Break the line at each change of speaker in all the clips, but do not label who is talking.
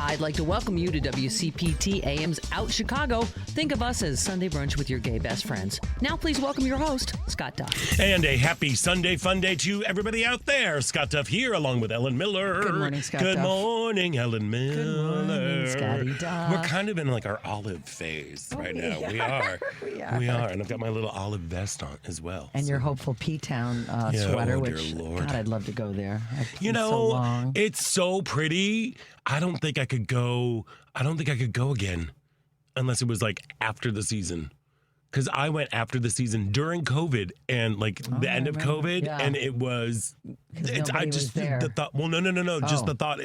I'd like to welcome you to WCPT AM's Out Chicago. Think of us as Sunday brunch with your gay best friends. Now please welcome your host, Scott Duff.
And a happy Sunday fun day to everybody out there. Scott Duff here along with Ellen Miller.
Good morning, Scott
Good
Duff.
morning, Ellen Miller.
Good morning, Scotty Duff.
We're kind of in like our olive phase right now. We are. We are. And I've got my little olive vest on as well.
And your hopeful P-Town sweater,
oh,
which,
dear Lord.
God, I'd love to go there.
You know,
so long.
it's so pretty. I don't think I could go again unless it was like after the season. Because I went after the season during COVID and like the end of COVID, and it was. I just the thought. Well, no. Just the thought.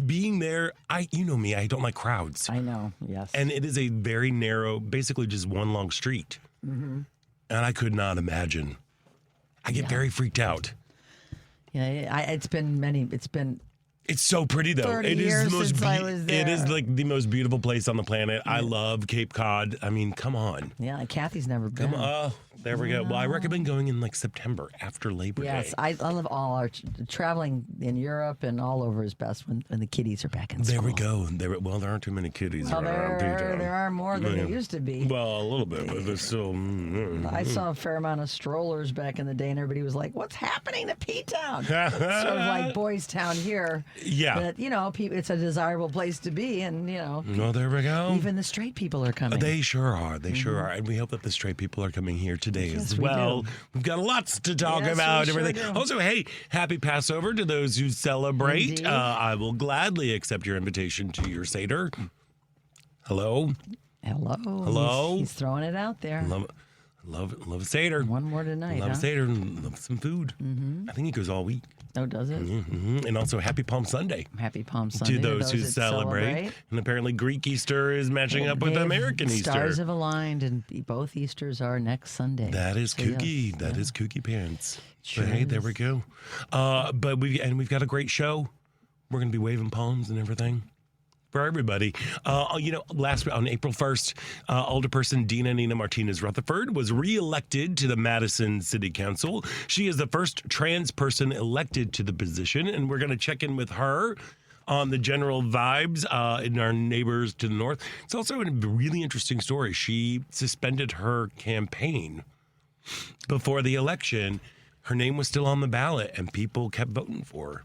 Being there, you know me. I don't like crowds.
I know. Yes.
And it is a very narrow, basically just one long street, and I could not imagine. I get very freaked out.
Yeah, it's been.
It's so pretty though.
30
It is
years
the most.
since I was there.
It is like the most beautiful place on the planet. I love Cape Cod. I mean, come on.
Yeah, Kathy's never been.
Come on. There we go. Well, I recommend going in like September after Labor Day.
Yes, I love all our traveling in Europe and all over is best when the kiddies are back in school.
There we go. There aren't too many kiddies around.
There are more than there used to be.
Well, a little bit, but there's still.
I saw a fair amount of strollers back in the day, and everybody was like, "What's happening to P-Town?" Sort of like Boys Town here.
Yeah.
But it's a desirable place to be, and
Well, there we go.
even the straight people are coming.
They sure are. They sure are. And we hope that the straight people are coming here today as well. We've got lots to talk about.
We sure
Everything.
do.
Also, hey, happy Passover to those who celebrate.
Indeed.
I will gladly accept your invitation to your Seder. Hello.
Hello. He's throwing it out there.
Love Seder.
One more tonight,
Love
huh?
Seder and love some food. I think it goes all week.
Oh, does it?
And also, Happy Palm Sunday.
Happy Palm Sunday
To those who
that
celebrate. And apparently Greek Easter is matching up with American Easter.
Stars have aligned, and both Easters are next Sunday.
That is kooky.
Yes,
That is kooky pants.
Sure
But hey, there
is.
we go. But we've got a great show. We're going to be waving palms and everything for everybody. Last on April 1st, alderperson Nina Martinez Rutherford was reelected to the Madison City Council. She is the first trans person elected to the position, and we're going to check in with her on the general vibes in our neighbors to the north. It's also a really interesting story. She suspended her campaign before the election. Her name was still on the ballot, and people kept voting for her.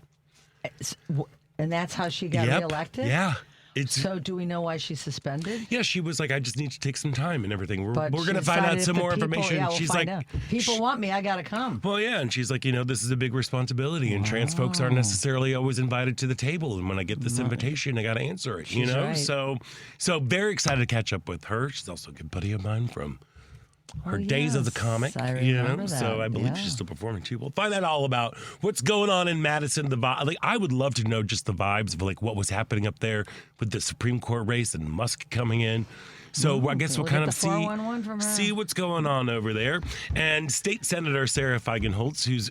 And that's how she got reelected?
Yeah.
So do we know why she's suspended?
Yeah, she was like, I just need to take some time and everything. We're
But
going to
she
find out
decided
some
if
more
the people-
information.
yeah, we'll
She's
find
like,
out. People want me, I got to come.
well, yeah. And she's like, this is a big responsibility, and trans folks aren't necessarily always invited to the table. And when I get this invitation, I got to answer it,
She's right.
So very excited to catch up with her. She's also a good buddy of mine from her days of the
yes,
comic,
I remember
So
that,
I believe
yeah.
she's still performing too. We'll find out all about what's going on in Madison. I would love to know just the vibes of like what was happening up there with the Supreme Court race and Musk coming in. So I guess we'll kind of
get the 411 from her.
see what's going on over there. And State Senator Sarah Feigenholtz, whose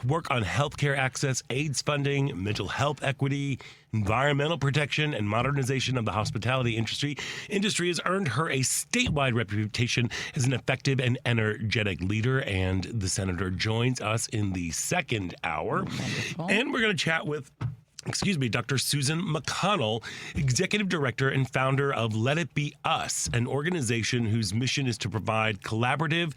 work on healthcare access, AIDS funding, mental health equity, environmental protection, and modernization of the hospitality industry has earned her a statewide reputation as an effective and energetic leader. And the senator joins us in the second hour.
Wonderful.
And we're going to chat with Dr. Susan McConnell, Executive Director and founder of Let It Be Us, an organization whose mission is to provide collaborative,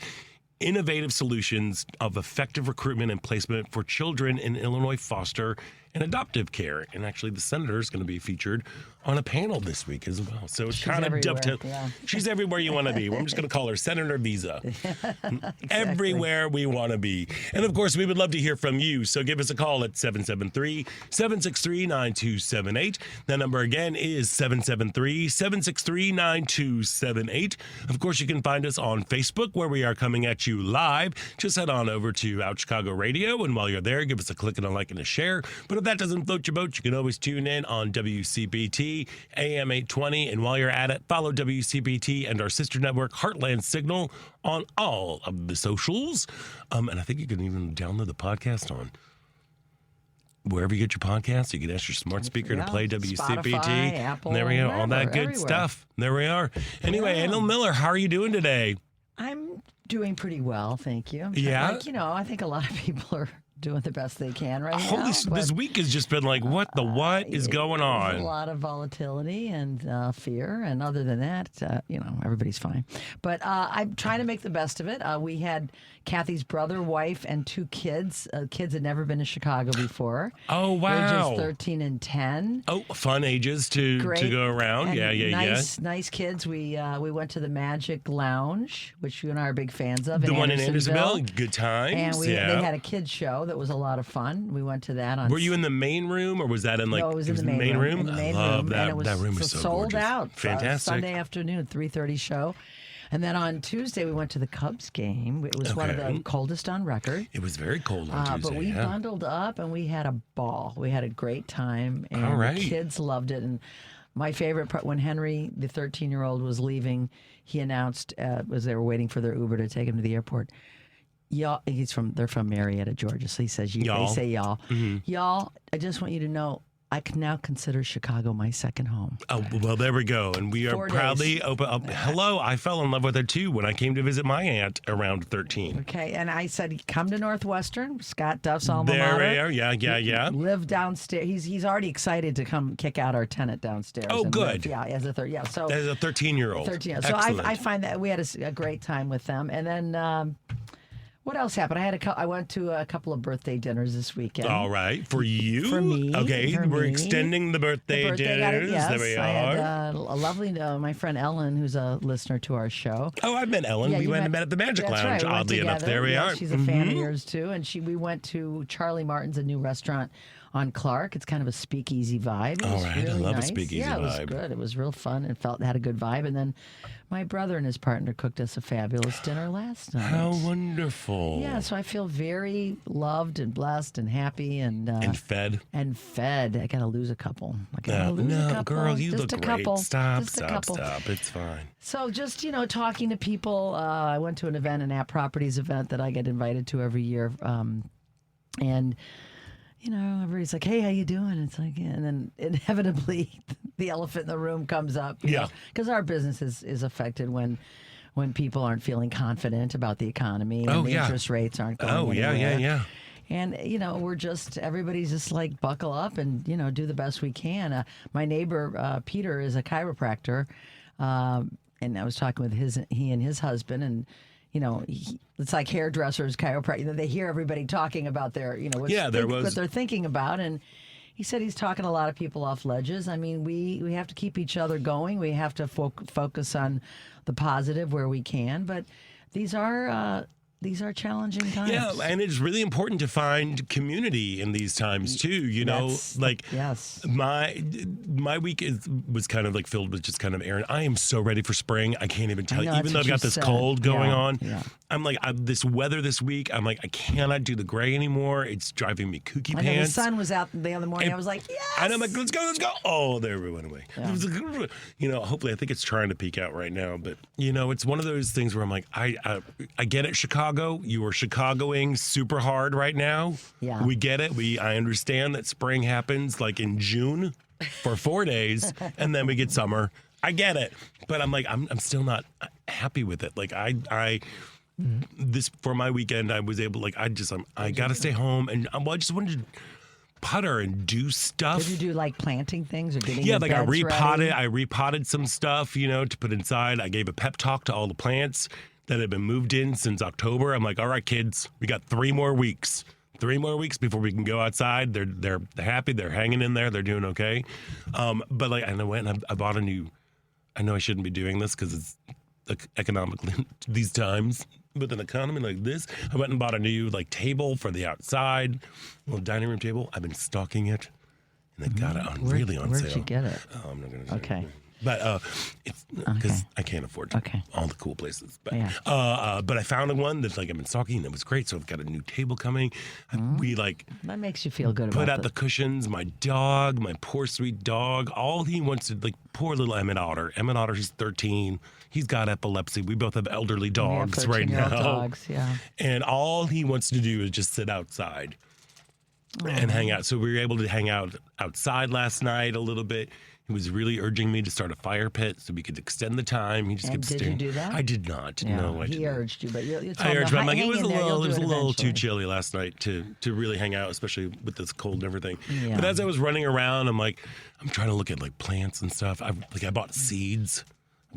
innovative solutions of effective recruitment and placement for children in Illinois foster and adoptive care. And actually, the senator is going to be featured on a panel this week as well. So it's kind of
everywhere,
dovetail.
yeah.
She's everywhere you want to be. I'm just going to call her Senator Visa. Everywhere we want to be. And of course, we would love to hear from you. So give us a call at 773-763-9278. That number again is 773-763-9278. Of course, you can find us on Facebook where we are coming at you live. Just head on over to Out Chicago Radio. And while you're there, give us a click and a like and a share. But if that doesn't float your boat, you can always tune in on WCPT, AM 820. And while you're at it, follow WCPT and our sister network, Heartland Signal, on all of the socials. And I think you can even download the podcast on wherever you get your podcasts. You can ask your smart speaker to play WCPT.
Spotify, Apple,
There we go. All that
wherever,
good
everywhere.
stuff. There we are. Anyway,
Yeah.
Ethel Miller, how are you doing today?
I'm doing pretty well, thank you.
Yeah?
I think a lot of people are
doing the best they can right
Holy,
now.
this week has just been like, what is going
There's
on?
a lot of volatility and fear, and other than that, everybody's fine. But I'm trying to make the best of it. We had Kathy's brother, wife, and 2 kids. Kids had never been to Chicago before.
Oh, wow.
Ages 13 and 10.
Oh, fun ages to go around.
And nice kids. We went to the Magic Lounge, which you and I are big fans of.
The one in Andersonville. Good times.
And they had a kids show that was a lot of fun. We went to that on.
Were you in the main room, or was that in like?
No, it was in the main room. In the main
love
room.
that.
And it was
that room was so
sold
gorgeous.
out.
Fantastic.
Sunday afternoon, 3:30 show. And then on Tuesday, we went to the Cubs game. It was one of the coldest on record.
It was very cold on Tuesday.
But we bundled up and we had a ball. We had a great time. And
All right.
the kids loved it. And my favorite part, when Henry, the 13-year-old, was leaving, he announced, as they were waiting for their Uber to take him to the airport, y'all, they're from Marietta, Georgia. So he says,
y'all.
They say y'all.
Mm-hmm.
Y'all, I just want you to know, I can now consider Chicago my second home.
Oh, well, there we go. And we are
4
proudly
days.
open. Hello, I fell in love with her too when I came to visit my aunt around 13.
Okay, and I said, come to Northwestern, Scott Duff's alma
There
mater.
we are. Yeah.
Live downstairs. He's already excited to come kick out our tenant downstairs.
Oh,
and
good.
As a third. Yeah, so
As a 13-year-old.
13. So I find that we had a great time with them, and then. What else happened? I went to a couple of birthday dinners this weekend.
All right. For you?
For me.
Okay. We're extending the birthday dinners.
Yes,
There we
I
are.
had a lovely, my friend Ellen, who's a listener to our show.
Oh, I've met Ellen.
Yeah,
we
you
went and met at the Magic
That's
Lounge,
right, we went
oddly enough.
together.
There we are.
She's a fan of yours, too. And we went to Charlie Martin's, a new restaurant on Clark. It's kind of a speakeasy vibe. It was
I
really
love a
nice.
speakeasy
it was
vibe.
good. It was real fun and had a good vibe. And then my brother and his partner cooked us a fabulous dinner last night.
How wonderful.
Yeah, so I feel very loved and blessed and happy and
fed.
And fed. I gotta lose a couple. A
No,
couple.
girl, you
Just
look
a
great.
couple.
Stop.
Just a couple.
It's fine.
So just, talking to people. I went to an App Properties event that I get invited to every year. And everybody's like, hey, how you doing? It's like, yeah. And then inevitably the elephant in the room comes up. Because our business is affected when people aren't feeling confident about the economy and the interest rates aren't going anywhere.
Yeah.
And, everybody's just like, buckle up and, do the best we can. My neighbor, Peter, is a chiropractor. And I was talking with he and his husband, and it's like hairdressers, chiropractic. They hear everybody talking about their, what they're thinking about. And he said he's talking a lot of people off ledges. I mean, we have to keep each other going. We have to focus on the positive where we can. But these are challenging times.
Yeah, and it's really important to find community in these times too.
Yes.
My week was kind of like filled with just kind of Aaron. I am so ready for spring. I can't even tell you. Even though I've got this cold going on, I'm like this weather this week. I'm like I cannot do the gray anymore. It's driving me kooky
I know,
pants.
the sun was out the other morning. I was like, yes.
And I'm like, let's go. Oh, there we went away.
Yeah.
Hopefully, I think it's trying to peak out right now. But it's one of those things where I'm like, I get it, Chicago. You are Chicagoing super hard right now.
Yeah.
We get it. I understand that spring happens like in June for 4 days, and then we get summer. I get it, but I'm like, I'm still not happy with it. Like this for my weekend, I was able I got to stay home, and I just wanted to putter and do stuff.
Did you do like planting things or getting
I repotted.
ready?
I repotted some stuff, to put inside. I gave a pep talk to all the plants that had been moved in since October. I'm like, all right, kids, we got 3 more weeks. 3 more weeks before we can go outside. They're happy. They're hanging in there. They're doing okay. But and I went and I bought a new. I know I shouldn't be doing this because it's economically these times. With an economy like this, I went and bought a new table for the outside, little dining room table. I've been stalking it, and they got it on sale.
Where'd you get it?
Oh, I'm not going to say.
Okay.
But it's because I can't afford all the cool places. But but I found one that's I've been stalking, and it was great. So I've got a new table coming. We
that makes you feel good.
Put
about
out the cushions. My dog, my poor sweet dog, all he wants to poor little Emmett Otter. Emmett Otter, he's 13. He's got epilepsy. We both have elderly dogs right now.
Dogs, yeah.
And all he wants to do is just sit outside. and hang out. So we were able to hang out outside last night a little bit. He was really urging me to start a fire pit so we could extend the time. He just kept staring.
Did you do that?
I did not.
Yeah,
No, I didn't.
He urged you, but you told
I urged
him,
him. I'm like, it was a little too
eventually.
chilly last night to really hang out, especially with this cold and everything.
Yeah.
But as I was running around, I'm trying to look at like plants and stuff. I bought seeds.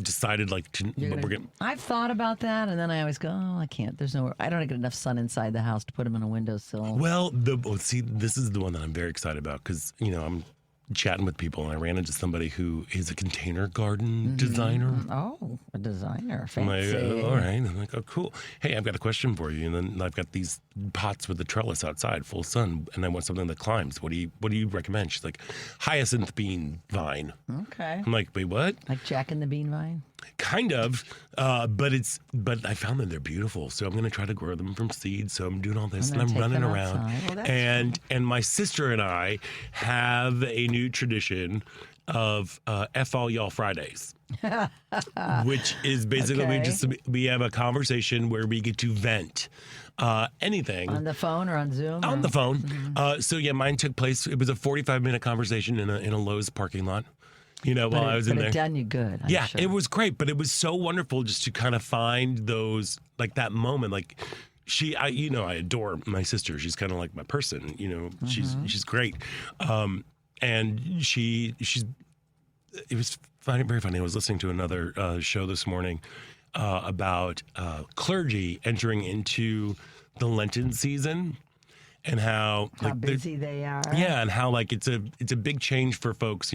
Decided
I've thought about that, and then I always go, oh, I can't. I don't get enough sun inside the house to put them on a windowsill.
Well, this is the one that I'm very excited about because I'm chatting with people and I ran into somebody who is a container garden designer.
Oh, a designer,
I'm
fancy.
like, all right. I'm like, oh, cool. Hey, I've got a question for you. And then I've got these pots with the trellis outside, full sun, and I want something that climbs. What do you recommend? She's like, hyacinth bean vine.
Okay.
I'm like, wait, what?
Like Jack and the Bean Vine?
Kind of, but I found that they're beautiful, so I'm going to try to grow them from seeds. So I'm doing all this, and I'm running around, and my sister and I have a new tradition of F all y'all Fridays, which is basically we have a conversation where we get to vent anything
on the phone or on Zoom.
On the phone. So yeah, mine took place. It was a 45-minute conversation in a Lowe's parking lot. While I was in there.
But it done you good. I'm sure.
It was great, but it was so wonderful just to kind of find those, like that moment. Like I adore my sister. She's kind of like my person. She's great. And it was very funny. I was listening to another show this morning about clergy entering into the Lenten season. And how
busy they are.
Yeah, and how it's a big change for folks,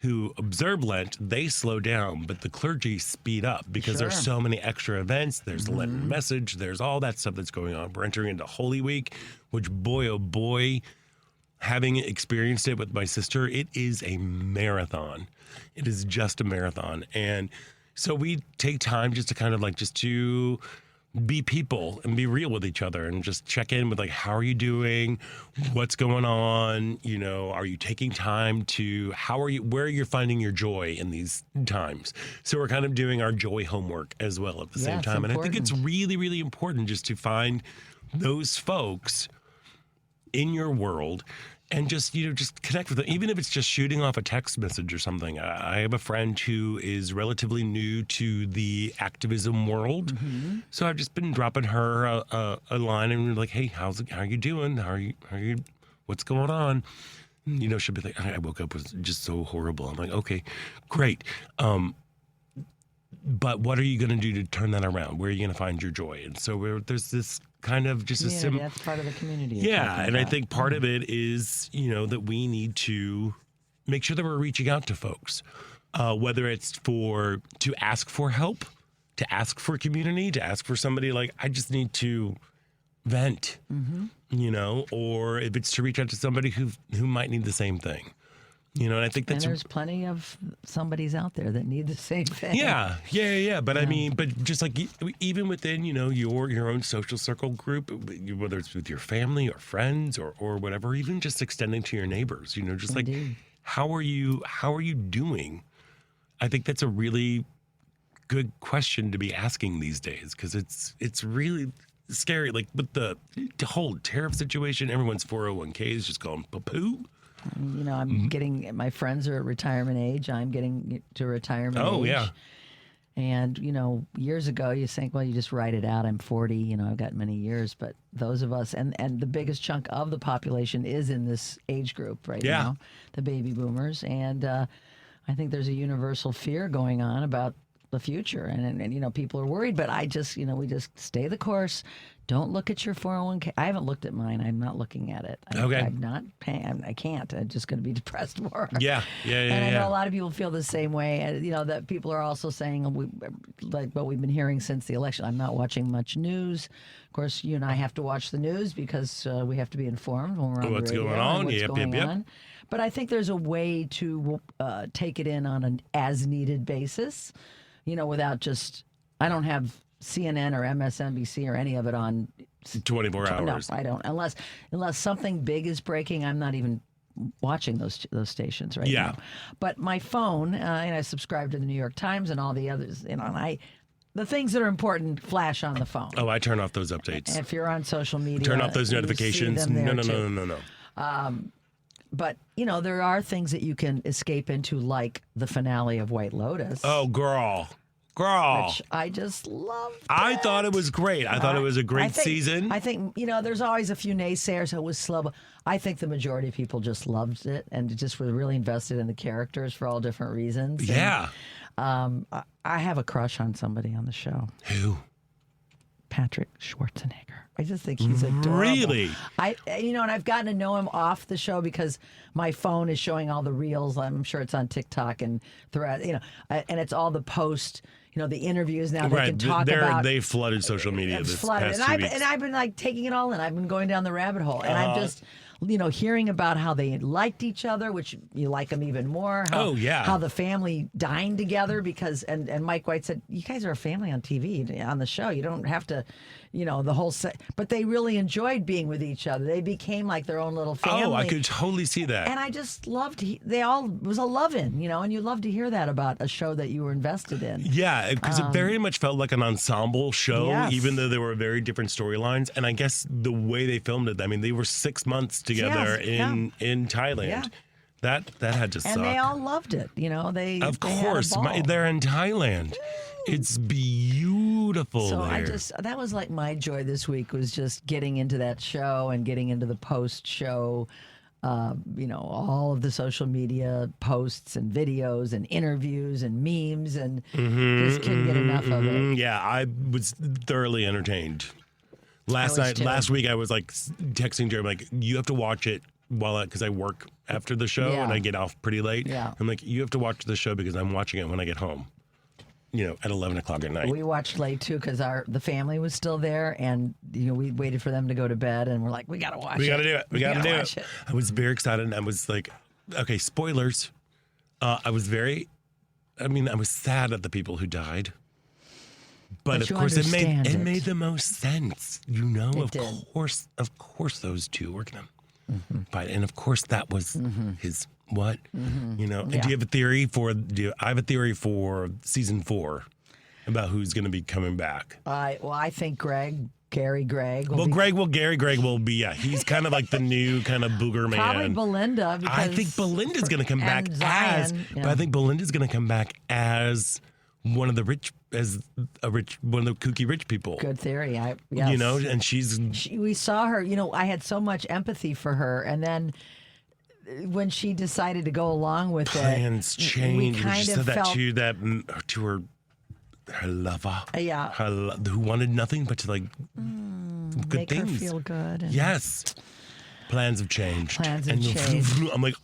who observe Lent. They slow down, but the clergy speed up because there's so many extra events. There's the Lenten message. There's all that stuff that's going on. We're entering into Holy Week, which boy, oh boy, having experienced it with my sister, it is a marathon. It is just a marathon. And so we take time just to kind of just to be people and be real with each other and just check in with how are you doing? What's going on? Are you taking time to, where you're finding your joy in these times? So we're kind of doing our joy homework as well at the same time. And I think it's really, really important just to find those folks in your world and just connect with them, even if it's just shooting off a text message or something. I have a friend who is relatively new to the activism world, so I've just been dropping her a line and like, "Hey, how are you doing? How are you? What's going on?" She'll be like, "I woke up was just so horrible." I'm like, "Okay, great." But what are you going to do to turn that around? Where are you going to find your joy? And so there's this kind of just
that's part of the community.
Yeah, and I think part of it is, that we need to make sure that we're reaching out to folks, whether it's to ask for help, to ask for community, to ask for somebody I just need to vent, or if it's to reach out to somebody who might need the same thing. And I think that's...
And there's plenty of somebodies out there that need the same thing.
Yeah. But I mean, but just even within, your own social circle group, whether it's with your family or friends or whatever, even just extending to your neighbors, just
Indeed.
How are you doing? I think that's a really good question to be asking these days because it's really scary. Like with the whole tariff situation, everyone's 401k is just going poo.
I'm getting, my friends are at retirement age. I'm getting to retirement age.
Oh, yeah.
And, years ago, you think, well, you just write it out. I'm 40, I've got many years. But those of us, and the biggest chunk of the population is in this age group right now, the baby boomers. And I think there's a universal fear going on about the future. And people are worried. But I just, we just stay the course. Don't look at your 401k. I haven't looked at mine. I'm not looking at it. I'm not paying. I can't. I'm just going to be depressed more.
Yeah.
And I know a lot of people feel the same way. That people are also saying, like what we've been hearing since the election, I'm not watching much news. Of course, you and I have to watch the news because we have to be informed when we're on
what's
the radio
going on.
what's
Yep.
on. But I think there's a way to take it in on an as-needed basis, without just, I don't have CNN or MSNBC or any of it on
24 hours.
No, I don't. Unless something big is breaking, I'm not even watching those stations right now. But my phone, and I subscribe to the New York Times and all the others, and the things that are important flash on the phone.
Oh, I turn off those updates.
If you're on social media,
Turn off those notifications. No.
But, there are things that you can escape into, like the finale of White Lotus.
Oh, girl.
Which I just loved.
I thought it was great. I thought it was a great season.
I think, there's always a few naysayers. It was slow. But I think the majority of people just loved it and just were really invested in the characters for all different reasons.
Yeah.
And, I have a crush on somebody on the show.
Who?
Patrick Schwarzenegger. I just think he's adorable.
Really?
And I've gotten to know him off the show because my phone is showing all the reels. I'm sure it's on TikTok and thread, and it's all the post, the interviews now they can talk about.
They flooded social media this past 2 weeks.
And I've been like taking it all in. I've been going down the rabbit hole, and I'm just hearing about how they liked each other, which you like them even more. How the family dined together because, and Mike White said, you guys are a family on TV, on the show. You don't have to, the whole set. But they really enjoyed being with each other. They became like their own little family.
Oh, I could totally see that.
And I just loved, it was a love-in, and you love to hear that about a show that you were invested in.
Yeah, because it very much felt like an ensemble show,
Yes.
even though there were very different storylines. And I guess the way they filmed it, they were 6 months together in Thailand.
Yeah.
That had to suck.
And they all loved it, they
Of
they had a
course,
ball.
they're in Thailand. It's beautiful
So
there.
that was like my joy this week, was just getting into that show and getting into the post show, all of the social media posts and videos and interviews and memes, and just couldn't get enough of it.
Yeah, I was thoroughly entertained. Last week, I was like texting Jeremy, like, you have to watch it because I work after the show and I get off pretty late.
Yeah.
I'm like, you have to watch the show because I'm watching it when I get home. At 11 o'clock at night.
We watched late too because the family was still there, and we waited for them to go to bed, and we're like, we gotta watch it.
We gotta do it. We gotta do
watch
it. I was very excited. I was like, okay, spoilers. I was sad at the people who died. But of course, it made the most sense. Of course, those two were gonna fight, and of course, that was his. What? And do you have a theory I have a theory for season 4 about who's going to be coming back.
I think Gary Gregg.
Gary will be, he's kind of like the new kind of booger man.
Probably Belinda. Because
I think Belinda's going to come back but I think Belinda's going to come back as one of the one of the kooky rich people.
Good theory. Yes.
And
we saw her, I had so much empathy for her, and then when she decided to go along with
plans changed.
We
she said that to her lover.
Yeah.
Who wanted nothing but to good
make
things.
Her feel good.
Yes. Plans have changed. I'm like,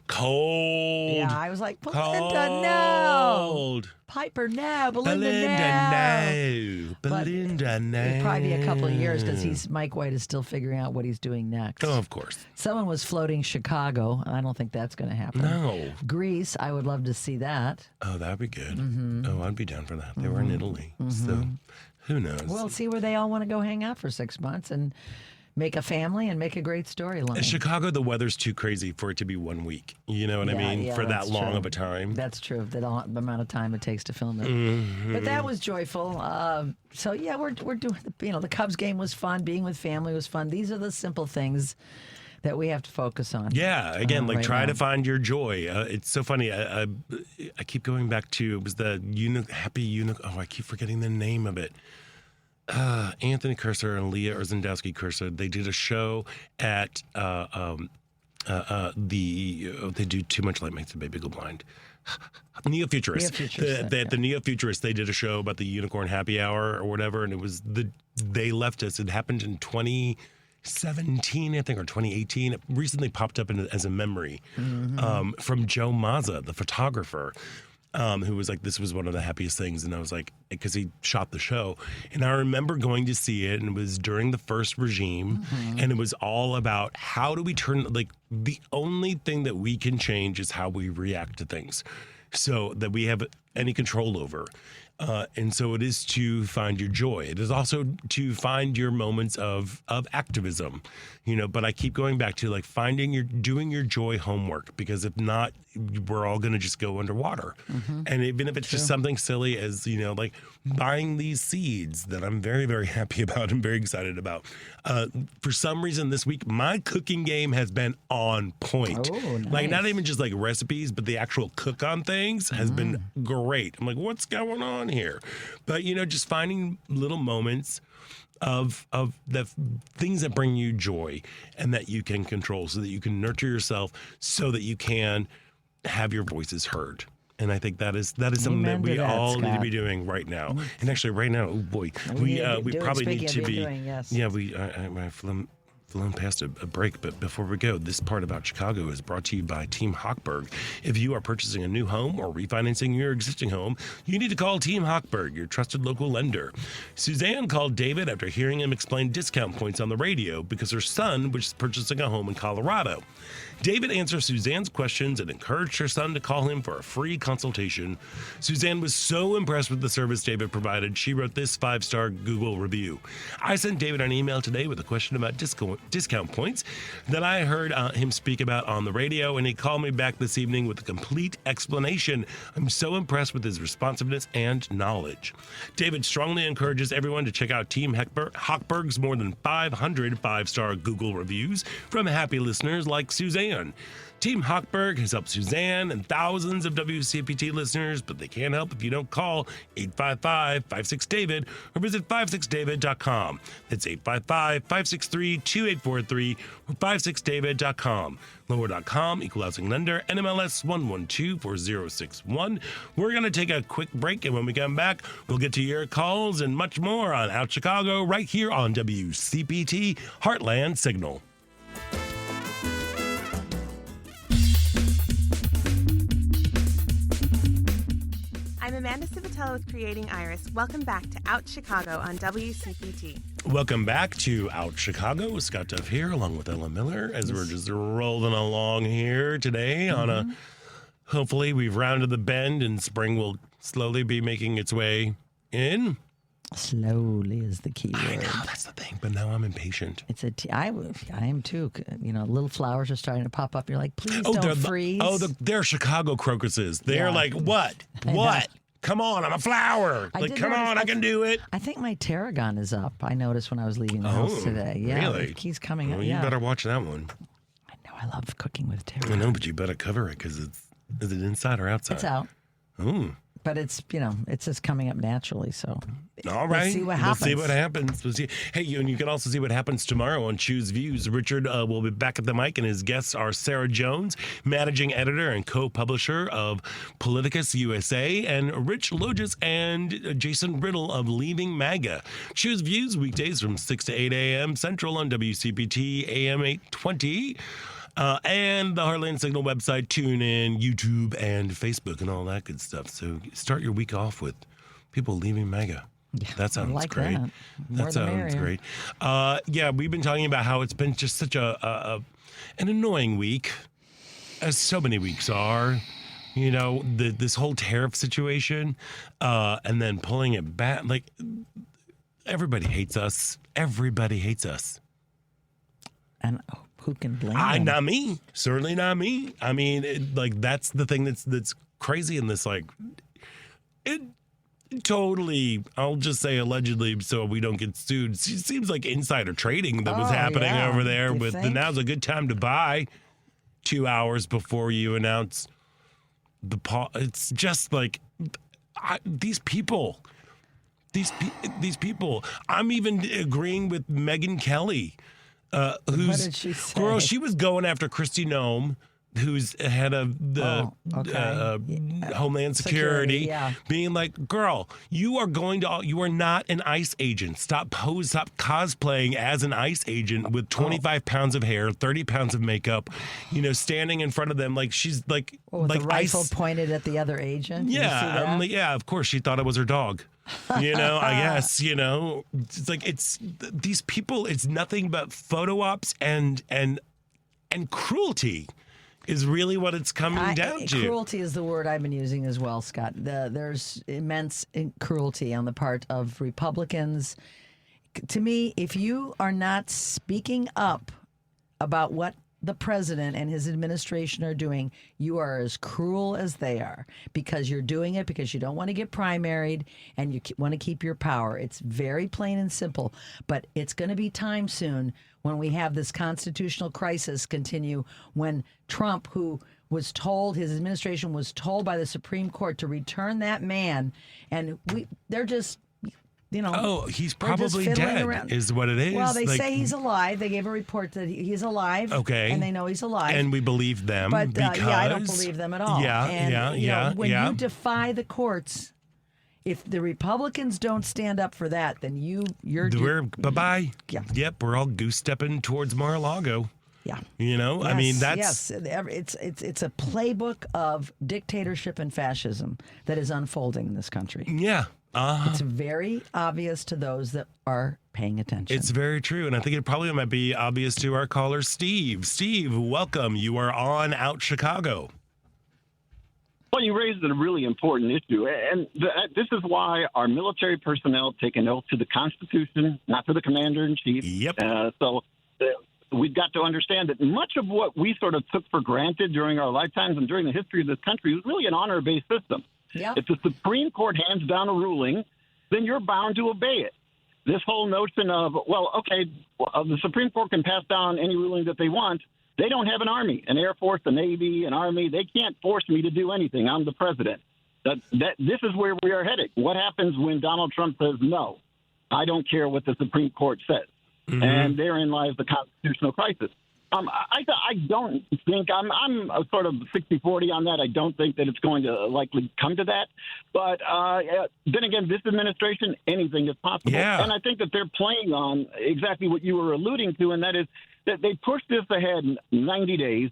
cold.
Yeah, I was like, Belinda, no. Piper, no. Belinda, no.
Belinda, no.
It'd probably be a couple of years because Mike White is still figuring out what he's doing next.
Oh, of course.
Someone was floating Chicago. I don't think that's going to happen.
No.
Greece, I would love to see that.
Oh, that'd be good. Oh, I'd be down for that. They were in Italy. So who knows?
We'll see where they all want to go hang out for 6 months and make a family and make a great storyline.
In Chicago, the weather's too crazy for it to be 1 week. You know what I mean?
Yeah,
for that long
true.
of a time.
That's true. The amount of time it takes to film it. But that was joyful. So yeah, we're doing. The Cubs game was fun. Being with family was fun. These are the simple things that we have to focus on.
Yeah. Again,
right
try
now.
to find your joy. It's so funny. I keep going back to, it was the Happy Unicorn. Oh, I keep forgetting the name of it. Anthony Cursor and Leah Urzendowski Cursor, they did a show at they do Too Much Light Makes the Baby Go Blind. Neo-Futurists. The Neo-Futurists, they did a show about the Unicorn Happy Hour or whatever, and it was they left us. It happened in 2017, I think, or 2018. It recently popped up as a memory from Joe Mazza, the photographer. Who was like, this was one of the happiest things. And I was like, because he shot the show. And I remember going to see it, and it was during the first regime. And it was all about how do we turn, the only thing that we can change is how we react to things so that we have any control over. And so it is to find your joy. It is also to find your moments of activism, but I keep going back to like doing your joy homework, because if not, we're all going to just go underwater. And even if it's just something silly as, like buying these seeds that I'm very, very happy about and very excited about. For some reason this week, my cooking game has been on point.
Oh, nice.
Like not even just like recipes, but the actual cook on things has been great. I'm like, what's going on here? But, just finding little moments of the things that bring you joy and that you can control, so that you can nurture yourself, so that you can have your voices heard. And I think that is something that we all need to be doing right now. And actually right now, oh boy, we probably need to be
doing, yes.
Yeah, I've flown past a break, but before we go, this part about Chicago is brought to you by Team Hochberg. If you are purchasing a new home or refinancing your existing home, you need to call Team Hochberg, your trusted local lender. Suzanne called David after hearing him explain discount points on the radio because her son was purchasing a home in Colorado. David answered Suzanne's questions and encouraged her son to call him for a free consultation. Suzanne was so impressed with the service David provided, she wrote this 5-star Google review. I sent David an email today with a question about discount points that I heard him speak about on the radio, and he called me back this evening with a complete explanation. I'm so impressed with his responsiveness and knowledge. David strongly encourages everyone to check out Team Hochberg's more than 500 5-star Google reviews from happy listeners like Suzanne. Team Hochberg has helped Suzanne and thousands of WCPT listeners, but they can't help if you don't call 855-56-DAVID or visit 56david.com. That's 855-563-2843 or 56david.com. Lower.com, Equal Housing Lender, NMLS 1124061. We're going to take a quick break, and when we come back, we'll get to your calls and much more on Out Chicago right here on WCPT Heartland Signal.
I'm Amanda Civitello with Creating Iris. Welcome back to Out Chicago on WCPT.
Welcome back to Out Chicago. Scott Duff here, along with Ella Miller, as we're just rolling along here today on a, hopefully we've rounded the bend and spring will slowly be making its way in.
Slowly is the key word.
I know, that's the thing, but now I'm impatient.
I am too. Little flowers are starting to pop up. You're like, please don't freeze.
They're Chicago crocuses. They're like, what? What? Come on, I'm a flower. Come on, I can do it.
I think my tarragon is up. I noticed when I was leaving the house today. Yeah,
really?
He's coming up.
Well, you better watch that one.
I know, I love cooking with tarragon.
I know, but you better cover it because is it inside or outside?
It's out.
Oh.
But it's just coming up naturally. So,
all right,
we'll see what happens.
We'll see what happens. Hey, and you can also see what happens tomorrow on Choose Views. Richard will be back at the mic, and his guests are Sarah Jones, managing editor and co-publisher of Politicus USA, and Rich Logis and Jason Riddle of Leaving MAGA. Choose Views weekdays from 6 to 8 a.m. Central on WCPT AM 820. And the Heartland Signal website, TuneIn, YouTube, and Facebook, and all that good stuff. So start your week off with people leaving MAGA.
Yeah,
that sounds
like
great. That sounds great. We've been talking about how it's been just such an annoying week, as so many weeks are. This whole tariff situation, and then pulling it back. Like, everybody hates us. Everybody hates us.
And who can blame them?
Not me. Certainly not me. I mean, that's the thing that's crazy in this. It totally, I'll just say allegedly, so we don't get sued. It seems like insider trading that was happening over there. Now's a good time to buy 2 hours before you announce it's just like these people. These people. I'm even agreeing with Megyn Kelly.
What did she say?
Girl, she was going after Kristi Noem, who's head of the Homeland Security, being like, girl, you are not an ICE agent. Stop cosplaying as an ICE agent with 25 pounds of hair, 30 pounds of makeup, standing in front of them like she's like
with the rifle
ICE
pointed at the other agent.
Yeah, of course she thought it was her dog. I guess, it's like these people, it's nothing but photo ops and cruelty. is really what it's coming down to.
Cruelty is the word I've been using as well, Scott. There's immense cruelty on the part of Republicans. To me, if you are not speaking up about what the president and his administration are doing, you are as cruel as they are, because you're doing it because you don't want to get primaried and you want to keep your power. It's very plain and simple, but it's going to be time soon when we have this constitutional crisis continue, when Trump, who was told, his administration was told by the Supreme Court to return that man, and they're just...
he's probably dead,
around.
is what it is.
Well, they say he's alive. They gave a report that he's alive.
Okay.
And they know he's alive.
And we believe them.
But
because...
I don't believe them at all. When you defy the courts, if the Republicans don't stand up for that, then you're
bye-bye.
Yeah.
Yep, we're all goose-stepping towards Mar-a-Lago.
Yeah.
Yes, I mean, that's...
Yes, it's a playbook of dictatorship and fascism that is unfolding in this country.
Yeah.
It's very obvious to those that are paying attention.
It's very true, and I think it probably might be obvious to our caller, Steve. Steve, welcome. You are on Out Chicago.
Well, you raised a really important issue, and this is why our military personnel take an oath to the Constitution, not to the commander-in-chief.
Yep.
So we've got to understand that much of what we sort of took for granted during our lifetimes and during the history of this country was really an honor-based system.
Yep.
If the Supreme Court hands down a ruling, then you're bound to obey it. This whole notion of, the Supreme Court can pass down any ruling that they want. They don't have an army, an Air Force, a Navy, an Army. They can't force me to do anything. I'm the president. This is where we are headed. What happens when Donald Trump says, no, I don't care what the Supreme Court says? Mm-hmm. And therein lies the constitutional crisis. I don't think I'm a sort of 60-40 on that. I don't think that it's going to likely come to that. But then again, this administration, anything is possible.
Yeah.
And I think that they're playing on exactly what you were alluding to, and that is that they pushed this ahead 90 days.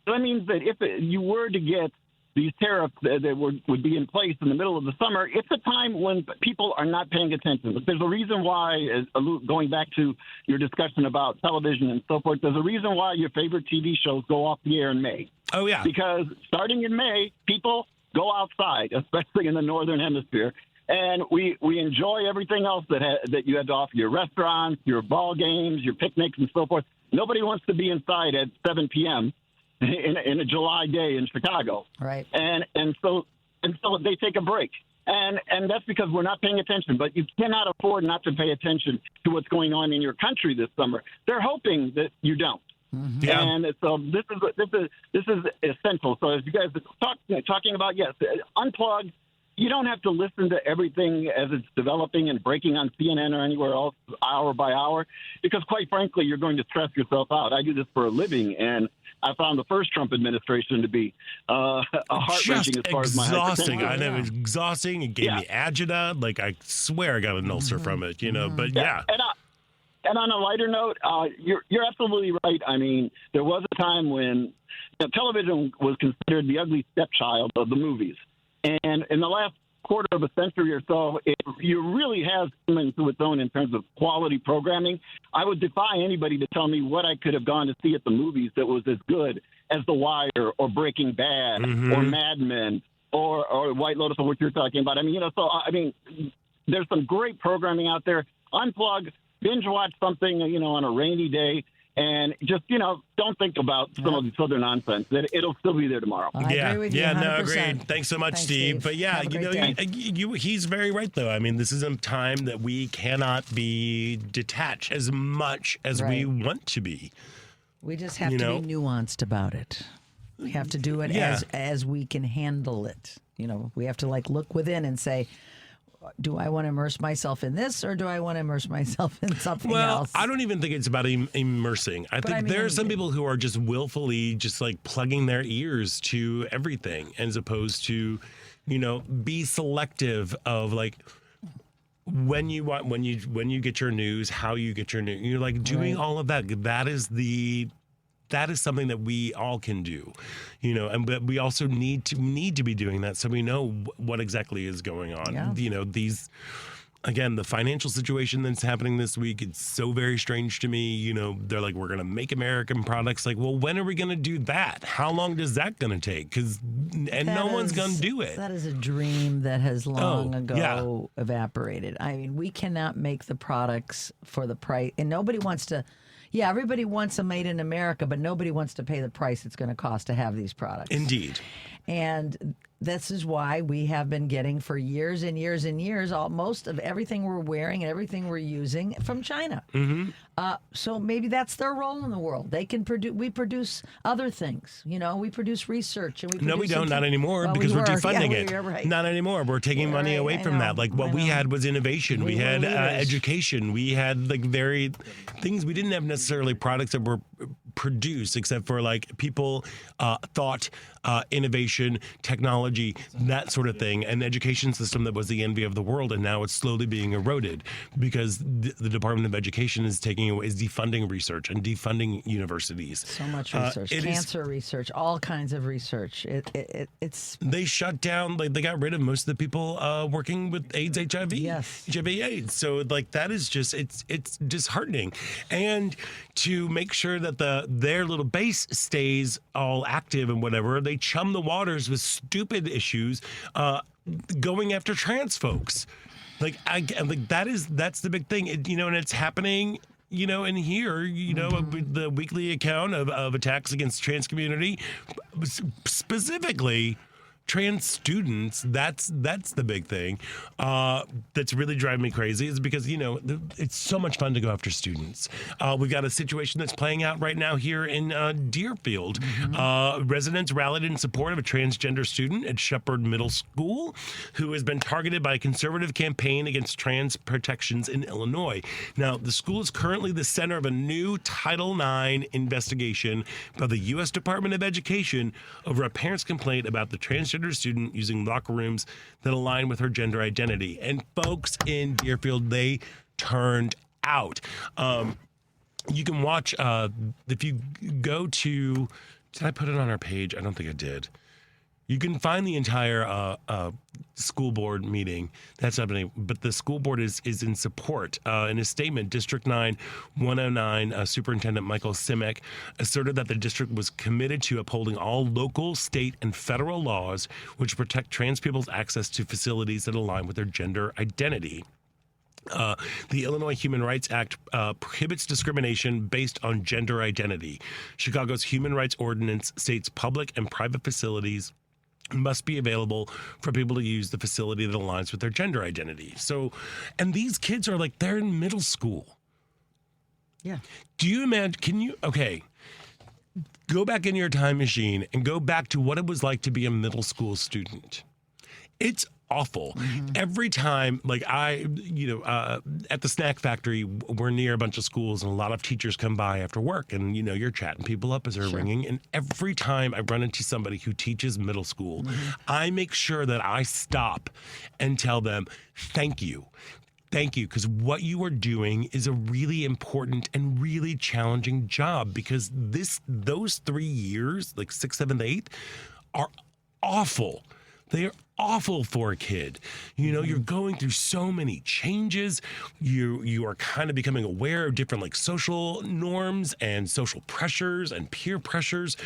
So that means that if you were to get these tariffs that would be in place in the middle of the summer, it's a time when people are not paying attention. But there's a reason why, going back to your discussion about television and so forth, there's a reason why your favorite TV shows go off the air in May.
Oh, yeah.
Because starting in May, people go outside, especially in the Northern Hemisphere, and we enjoy everything else that you had to offer, your restaurants, your ball games, your picnics, and so forth. Nobody wants to be inside at 7 p.m., in a July day in Chicago.
Right.
And so they take a break. And that's because we're not paying attention. But you cannot afford not to pay attention to what's going on in your country this summer. They're hoping that you don't. Mm-hmm. Yeah. And so this is essential. So as you guys are talking about, yes, unplug. You don't have to listen to everything as it's developing and breaking on CNN or anywhere else hour by hour, because quite frankly, you're going to stress yourself out. I do this for a living, and I found the first Trump administration to be heart-wrenching as far as my
exhausting. I know, it was exhausting. It gave me agita. Like, I swear I got an ulcer from it, but yeah.
And on a lighter note, you're absolutely right. I mean, there was a time when television was considered the ugly stepchild of the movies. And in the last quarter of a century or so, it really has come into its own in terms of quality programming. I would defy anybody to tell me what I could have gone to see at the movies that was as good as The Wire or Breaking Bad or Mad Men or White Lotus, or what you're talking about. I mean, there's some great programming out there. Unplug, binge watch something, on a rainy day. And just, don't think about some of this other nonsense. It'll still be there tomorrow.
I agree with you 100%.
Agreed. Thanks so much, Steve. But yeah, he's very right, though. I mean, this is a time that we cannot be detached as much as we want to be.
We just have to be nuanced about it. We have to do it as we can handle it. We have to look within and say, do I want to immerse myself in this, or do I want to immerse myself in something else?
I don't even think it's about immersing. I think there are some people who are just willfully just plugging their ears to everything, as opposed to, be selective of when you get your news, how you get your news. You're doing all of that. That is something that we all can do, but we also need to be doing that so we know what exactly is going on. Yeah. These again, the financial situation that's happening this week, it's so very strange to me. You know, they're like, we're going to make American products. Like, well, when are we going to do that? How long does that going to take? No one's going to do it.
That is a dream that has long ago evaporated. I mean, we cannot make the products for the price, and nobody wants to. Yeah, everybody wants them made in America, but nobody wants to pay the price it's going to cost to have these products.
Indeed.
And this is why we have been getting for years and years and years most of everything we're wearing and everything we're using from China.
Mm-hmm.
So maybe that's their role in the world. They can produce. We produce other things. You know, we produce research and we.
No, we don't. Not anymore because we're defunding it.
Right.
Not anymore. We're taking money away from that. Like what we had was innovation. We had education. We had like very things. We didn't have necessarily products that were produced, except for like people thought, innovation, technology, that sort of thing, an education system that was the envy of the world, and now it's slowly being eroded because the Department of Education is defunding research and defunding universities.
So much research, cancer research, all kinds of research. It's
they shut down. Like they got rid of most of the people working with AIDS, HIV, HIV/AIDS. So like that is just it's disheartening, and to make sure that their little base stays all active and whatever, they chum the waters with stupid issues, going after trans folks. Like that's the big thing, and it's happening. And here, the weekly account of attacks against trans community, specifically trans students, that's the big thing that's really driving me crazy, is because it's so much fun to go after students. We've got a situation that's playing out right now here in Deerfield. Residents rallied in support of a transgender student at Shepherd Middle School who has been targeted by a conservative campaign against trans protections in Illinois. Now, the school is currently the center of a new Title IX investigation by the U.S. Department of Education over a parent's complaint about the transgender student using locker rooms that align with her gender identity. And folks in Deerfield, they turned out. You can watch, if you go to, did I put it on our page? I don't think I did. You can find the entire school board meeting that's happening, but the school board is in support. In a statement, District 9 109 Superintendent Michael Simic asserted that the district was committed to upholding all local, state, and federal laws which protect trans people's access to facilities that align with their gender identity. The Illinois Human Rights Act prohibits discrimination based on gender identity. Chicago's Human Rights Ordinance states public and private facilities must be available for people to use the facility that aligns with their gender identity. So, and these kids are like, they're in middle school.
Yeah.
Do you imagine, go back in your time machine and go back to what it was like to be a middle school student. It's awful. Mm-hmm. Every time, like at the snack factory, we're near a bunch of schools and a lot of teachers come by after work and, you're chatting people up as they're ringing. And every time I run into somebody who teaches middle school, I make sure that I stop and tell them, thank you. Thank you, because what you are doing is a really important and really challenging job, because those 3 years, like 6th, 7th, 8th, are awful. They are awful for a kid. You're going through so many changes. You are kind of becoming aware of different like social norms and social pressures and peer pressures.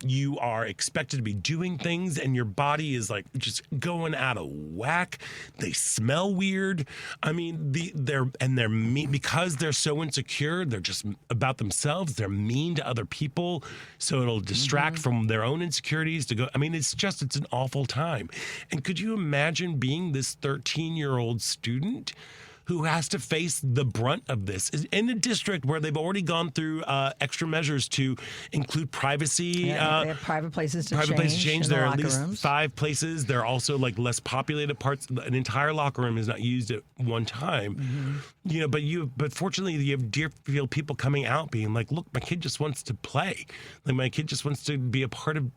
You are expected to be doing things and your body is like just going out of whack. They smell weird. I mean, they're mean because they're so insecure. They're just about themselves. They're mean to other people. So it'll distract from their own insecurities to go. I mean, it's an awful time. And could you imagine being this 13-year-old student who has to face the brunt of this in a district where they've already gone through extra measures to include privacy?
They have private places to change.
There are at least 5 places. There are also like less populated parts. An entire locker room is not used at one time. But fortunately, you have Deerfield people coming out being like, look, my kid just wants to play. Like my kid just wants to be a part of,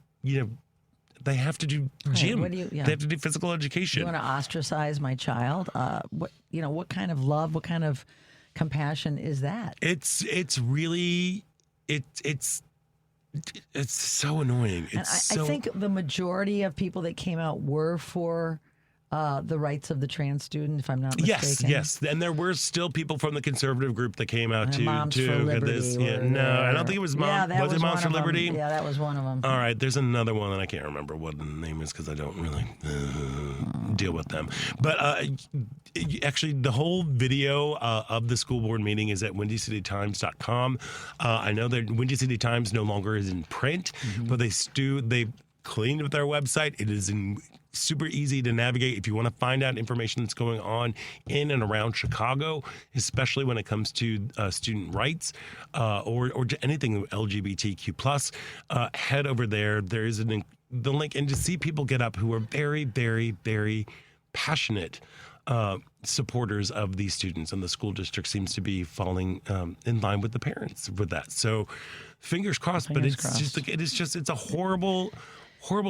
they have to do gym. They have to do physical education.
You want to ostracize my child? What kind of love, what kind of compassion is that?
It's really so annoying. I
think the majority of people that came out were for the rights of the trans student, if I'm not mistaken.
Yes. And there were still people from the conservative group that came out
And Moms for Liberty were
No,
there.
I don't think it was
Yeah, that
was it
was
Moms
one
for
of 'em.
Liberty?
Yeah, that was one of them.
All right, there's another one that I can't remember what the name is because I don't really deal with them. But actually, the whole video of the school board meeting is at WindyCityTimes.com. I know that Windy City Times no longer is in print, but they cleaned up their website. It is super easy to navigate if you want to find out information that's going on in and around Chicago, especially when it comes to student rights or anything LGBTQ+. Head over there. There is the link. And to see people get up who are very, very, very passionate supporters of these students, and the school district seems to be falling in line with the parents with that. So fingers crossed, it's a horrible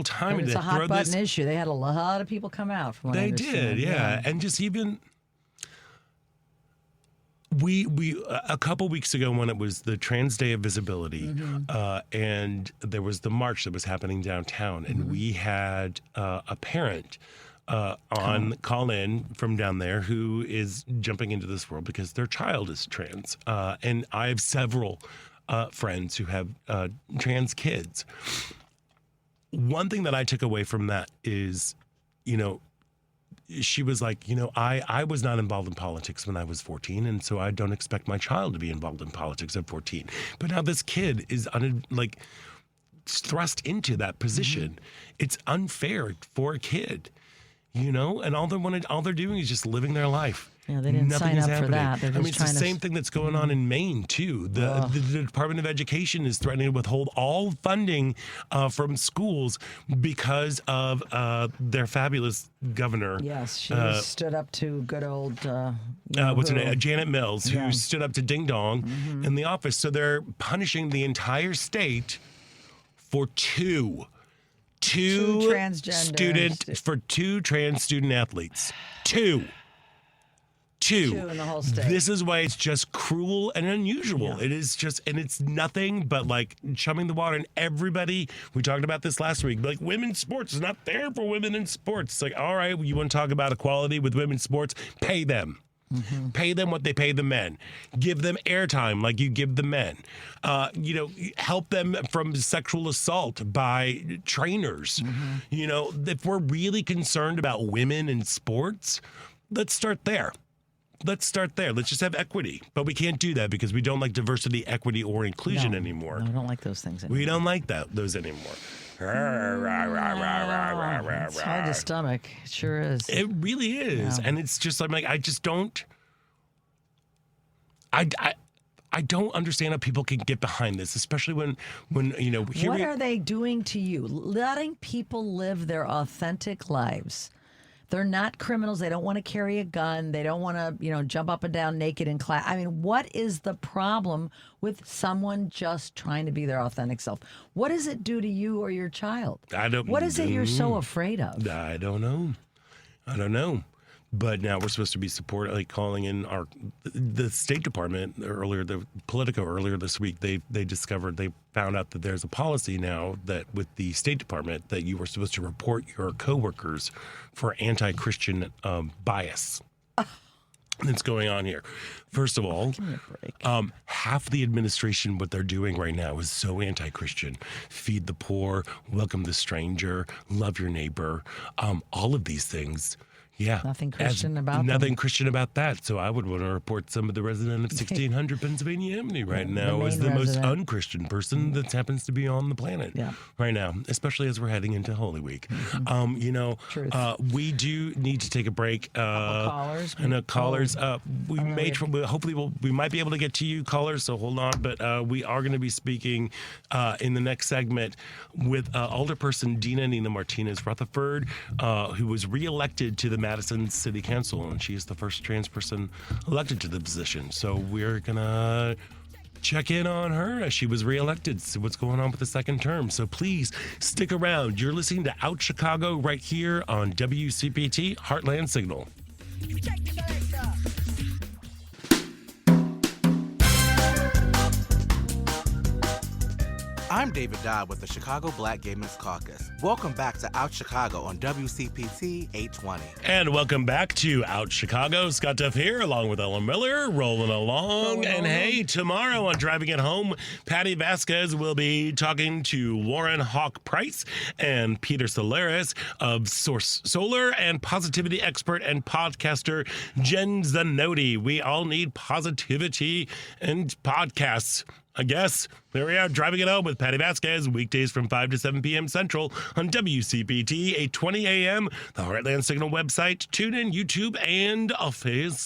time.
It's a hot button issue. They had a lot of people come out. From what I understand.
Yeah. And just even we a couple weeks ago when it was the Trans Day of Visibility, and there was the march that was happening downtown, and we had a parent call in from down there who is jumping into this world because their child is trans, and I have several friends who have trans kids. One thing that I took away from that is, she was like, I was not involved in politics when I was 14, and so I don't expect my child to be involved in politics at 14. But now this kid is thrust into that position. It's unfair for a kid, and all they're doing is just living their life.
Yeah, they didn't sign up for that. They're just
it's the same thing that's going on in Maine, too. The Department of Education is threatening to withhold all funding from schools because of their fabulous governor.
Yes, she stood up to good old...
what's her name? Janet Mills, who stood up to Ding Dong in the office. So they're punishing the entire state for two trans student athletes. Two
in the whole state.
This is why it's just cruel and unusual. Yeah. It is just, and it's nothing but like chumming the water. And everybody, we talked about this last week, like women's sports is not fair for women in sports. It's like, all right, you want to talk about equality with women's sports? Pay them. Pay them what they pay the men. Give them airtime like you give the men. Help them from sexual assault by trainers. If we're really concerned about women in sports, let's start there. Let's just have equity. But we can't do that because we don't like diversity, equity, or inclusion anymore.
No, I don't like those things anymore.
We don't like those anymore.
It's hard to stomach. It sure is.
It really is. Yeah. And it's just like, I just don't... I don't understand how people can get behind this, especially when
what are they doing to you? Letting people live their authentic lives. They're not criminals. They don't want to carry a gun. They don't want to, jump up and down naked in class. I mean, what is the problem with someone just trying to be their authentic self? What does it do to you or your child? What is it you're so afraid of?
I don't know. But now we're supposed to be calling in the State Department Politico earlier this week. They found out that there's a policy now that with the State Department that you were supposed to report your coworkers for anti-Christian bias. That's going on here. First of all,
give me a break.
Half the administration, what they're doing right now is so anti-Christian. Feed the poor, welcome the stranger, love your neighbor, all of these things. Yeah.
Nothing Christian about
that. So I would want to report some of the resident of 1600 Pennsylvania Avenue right now as the most unchristian person that happens to be on the planet right now, especially as we're heading into Holy Week. We do need to take a break.
Callers.
We might be able to get to you, callers, so hold on. But we are going to be speaking in the next segment with Alderperson Dina Nina Martinez Rutherford, who was reelected to the Madison City Council, and she is the first trans person elected to the position. So we're gonna check in on her as she was reelected, see what's going on with the second term. So please stick around. You're listening to Out Chicago right here on WCPT Heartland Signal.
I'm David Dodd with the Chicago Black Gay Men's Caucus. Welcome back to Out Chicago on WCPT 820.
And welcome back to Out Chicago. Scott Duff here, along with Ellen Miller, rolling along. Hey, tomorrow on Driving It Home, Patty Vasquez will be talking to Warren Hawk Price and Peter Solaris of Source Solar, and positivity expert and podcaster Jen Zanotti. We all need positivity and podcasts, I guess. There we are, Driving It Home with Patty Vasquez, weekdays from 5 to 7 p.m. Central on WCPT, 820 a.m., the Heartland Signal website, TuneIn, YouTube, and Facebook.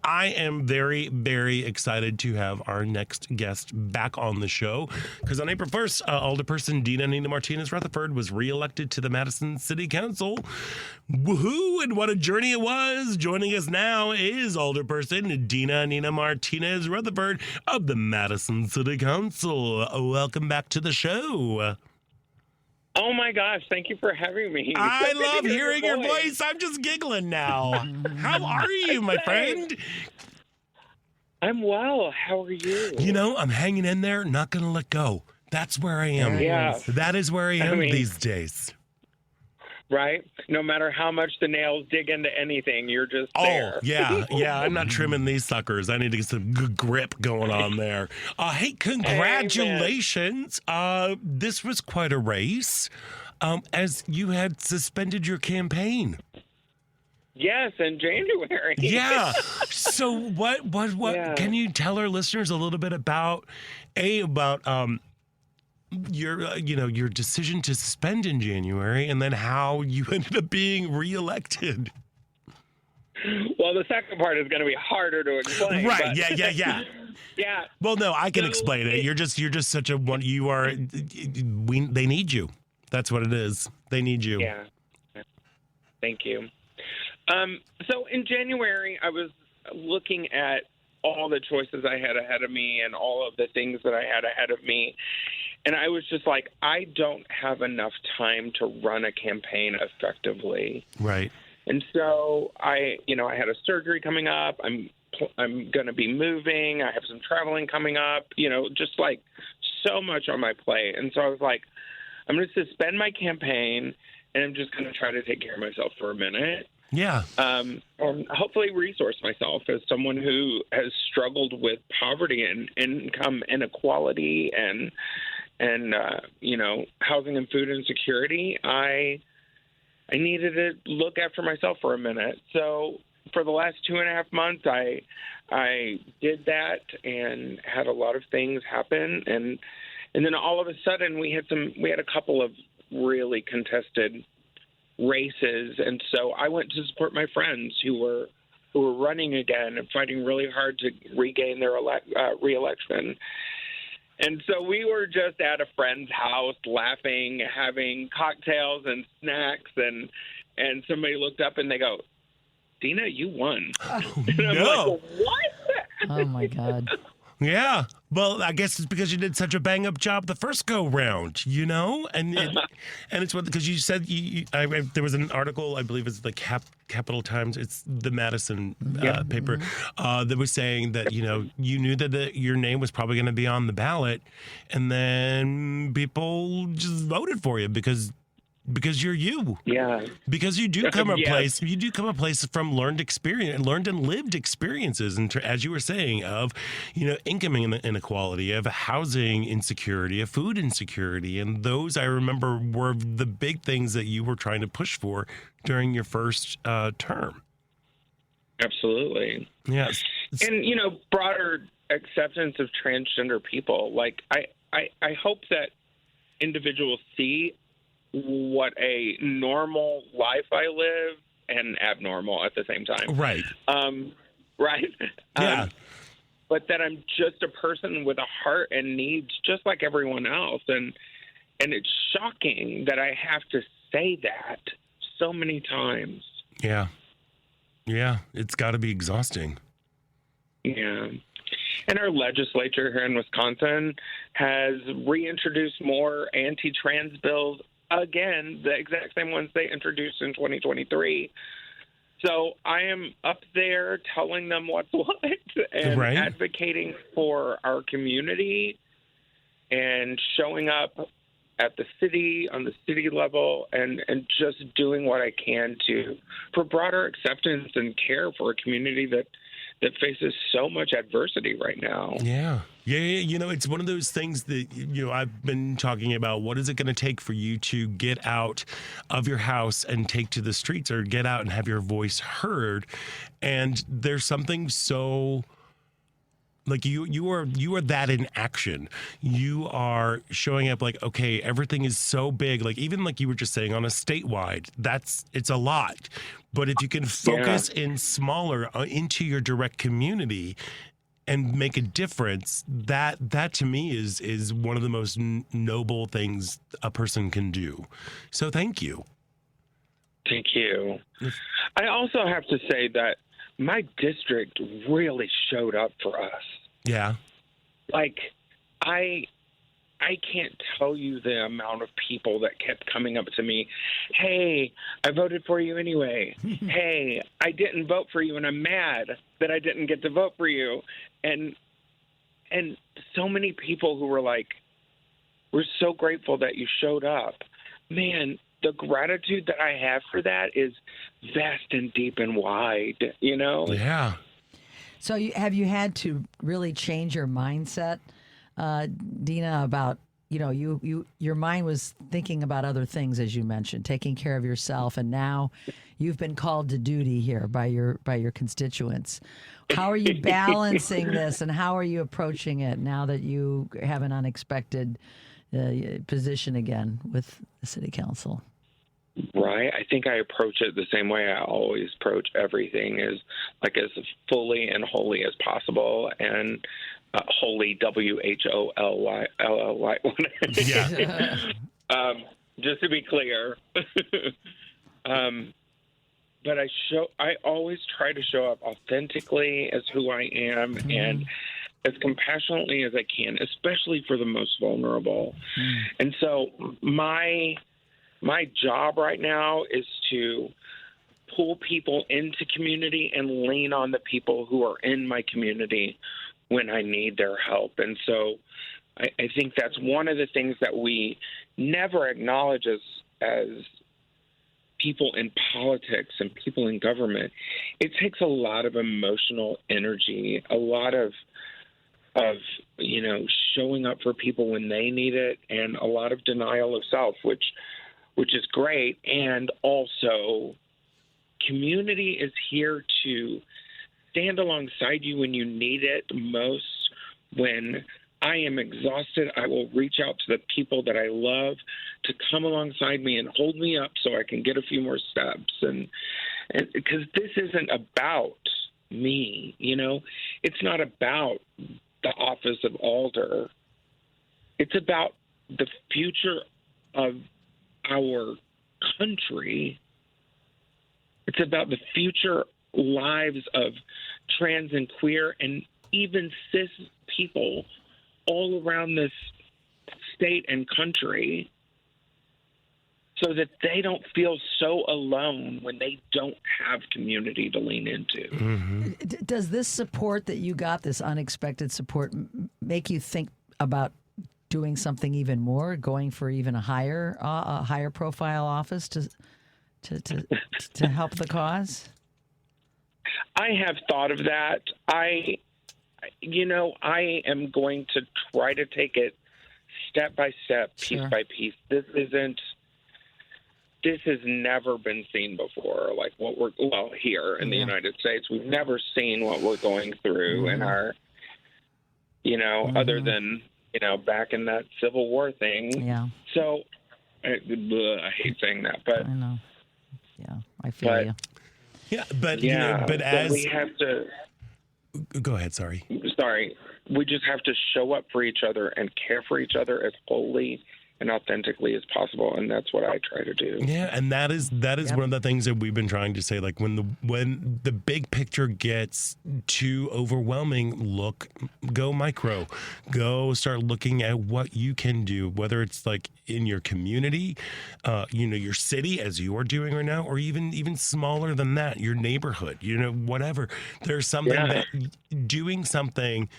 I am very, very excited to have our next guest back on the show, because on April 1st, Alderperson Dina Nina Martinez Rutherford was reelected to the Madison City Council. Woohoo, and what a journey it was. Joining us now is Alderperson Dina Nina Martinez Rutherford of the Madison City Council. Welcome back to the show.
Oh my gosh, thank you for having me.
I love hearing your voice. I'm just giggling now. How are you, my friend?
I'm well. How are you?
You know, I'm hanging in there, not going to let go. That's where I am.
Yeah.
That is where I am these days.
Right? No matter how much the nails dig into anything, you're just there.
Oh, yeah. I'm not trimming these suckers. I need to get some good grip going on there. Hey, congratulations. This was quite a race, as you had suspended your campaign.
Yes, in January.
Yeah. So what can you tell our listeners a little bit about your decision to suspend in January, and then how you ended up being reelected?
Well, the second part is going to be harder to explain.
Right.
But...
Yeah.
Yeah.
Well, no, I can explain it. You're just such a one. You are. They need you. That's what it is. They need you.
Yeah. Thank you. So in January, I was looking at all the choices I had ahead of me and all of the things that I had ahead of me. And I was just like, I don't have enough time to run a campaign effectively.
Right.
And so I had a surgery coming up. I'm going to be moving. I have some traveling coming up, just like so much on my plate. And so I was like, I'm going to suspend my campaign, and I'm just going to try to take care of myself for a minute.
Yeah.
And hopefully resource myself as someone who has struggled with poverty and income inequality and housing and food insecurity. I needed to look after myself for a minute. So for the last 2.5 months, I did that and had a lot of things happen. And then all of a sudden we had a couple of really contested races. And so I went to support my friends who were running again and fighting really hard to regain their reelection. And so we were just at a friend's house laughing, having cocktails and snacks, and somebody looked up and they go, Dina, you won. And I'm like, what?
Oh, my God.
Yeah. Well, I guess it's because you did such a bang-up job the first go-round, and it's because you said there was an article, I believe it's the Capital Times, it's the Madison paper, that was saying that, you knew that your name was probably going to be on the ballot, and then people just voted for you because you're you. Yeah. Because you do come a place from learned and lived experiences, and as you were saying, of, income inequality, of housing insecurity, of food insecurity. And those, I remember, were the big things that you were trying to push for during your first term.
Absolutely.
Yes.
And, broader acceptance of transgender people. Like, I hope that individuals see what a normal life I live and abnormal at the same time.
Right.
Right.
Yeah.
But that I'm just a person with a heart and needs just like everyone else. And it's shocking that I have to say that so many times.
Yeah. Yeah. It's got to be exhausting.
Yeah. And our legislature here in Wisconsin has reintroduced more anti-trans bills. Again, the exact same ones they introduced in 2023. So I am up there telling them what's what and advocating for our community and showing up at the city, on the city level, and just doing what I can for broader acceptance and care for a community that faces so much adversity right now.
Yeah. It's one of those things that, I've been talking about. What is it going to take for you to get out of your house and take to the streets, or get out and have your voice heard? And there's something so... like you are that in action. You are showing up like, okay, everything is so big. Like, even like you were just saying, on a statewide, it's a lot. But if you can focus in smaller into your direct community and make a difference, that to me is one of the most noble things a person can do. So thank you.
Thank you. I also have to say that my district really showed up for us.
Yeah.
Like, I can't tell you the amount of people that kept coming up to me. Hey, I voted for you anyway. Hey, I didn't vote for you, and I'm mad that I didn't get to vote for you. And so many people who were like, we're so grateful that you showed up. Man, the gratitude that I have for that is vast and deep and wide,
Yeah.
So have you had to really change your mindset, Dina, about, your mind was thinking about other things, as you mentioned, taking care of yourself, and now you've been called to duty here by your constituents. How are you balancing this, and how are you approaching it now that you have an unexpected position again with the city council?
Right. I think I approach it the same way I always approach everything, is like as fully and wholly as possible, and wholly, WHOLLY.
Yeah.
Just to be clear. But I always try to show up authentically as who I am, and as compassionately as I can, especially for the most vulnerable. And so my job right now is to pull people into community and lean on the people who are in my community when I need their help. And so I think that's one of the things that we never acknowledge as people in politics and people in government. It takes a lot of emotional energy, a lot of showing up for people when they need it, and a lot of denial of self, which is great. And also, community is here to stand alongside you when you need it most. When I am exhausted, I will reach out to the people that I love to come alongside me and hold me up so I can get a few more steps. And because this isn't about me, it's not about the office of alder. It's about the future of our country. It's about the future lives of trans and queer and even cis people all around this state and country, so that they don't feel so alone when they don't have community to lean into.
Mm-hmm.
Does this support that you got, this unexpected support, make you think about doing something even more, going for even a higher profile office to help the cause?
I have thought of that. I am going to try to take it step by step, piece by piece. This has never been seen before. Like here in the United States, we've never seen what we're going through in our, other than, back in that Civil War thing.
Yeah.
So I hate saying that, but
I know. Yeah, I feel you.
Yeah, but
as we have to.
Go ahead. Sorry.
We just have to show up for each other and care for each other as wholly and authentically as possible, and that's what I try to do.
Yeah, and that is one of the things that we've been trying to say. Like when the big picture gets too overwhelming, go micro, go start looking at what you can do. Whether it's like in your community, your city, as you are doing right now, or even smaller than that, your neighborhood, whatever. There's something that doing something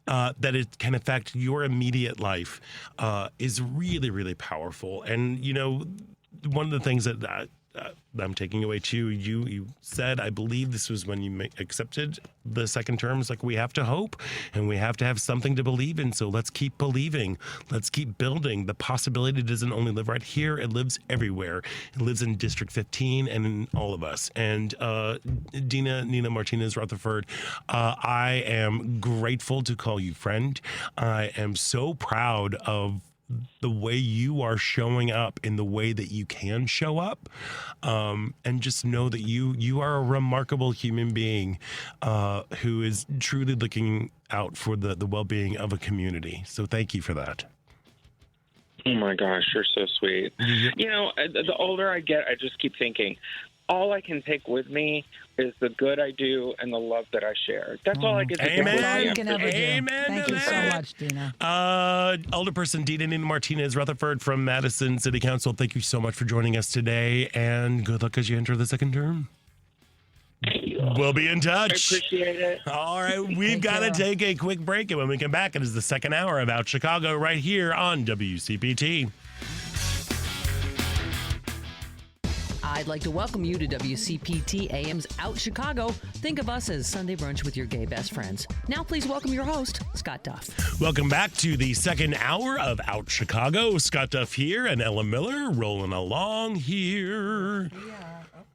that it can affect your immediate life is really, really powerful. And, one of the things that I'm taking away too, you said, I believe this was when you accepted the second terms, like we have to hope and we have to have something to believe in. So let's keep believing. Let's keep building. The possibility doesn't only live right here. It lives everywhere. It lives in District 15 and in all of us. And Nina Martinez Rutherford, I am grateful to call you friend. I am so proud of the way you are showing up in the way that you can show up, and just know that you are a remarkable human being who is truly looking out for the well-being of a community. So thank you for that.
Oh my gosh, you're so sweet. The older I get, I just keep thinking, all I can take with me is the good I do and the love that I share. That's all I get to take with me.
That's all you can ever do.
Amen.
Thank you so much, Dina.
Alderperson Nina Martinez Rutherford from Madison City Council, thank you so much for joining us today, and good luck as you enter the second term. We'll be in touch.
I appreciate it.
All right, we've got to take a quick break, and when we come back, it is the second hour of Out Chicago right here on WCPT.
I'd like to welcome you to WCPT AM's Out Chicago. Think of us as Sunday brunch with your gay best friends. Now please welcome your host, Scott Duff.
Welcome back to the second hour of Out Chicago. Scott Duff here and Ella Miller rolling along here.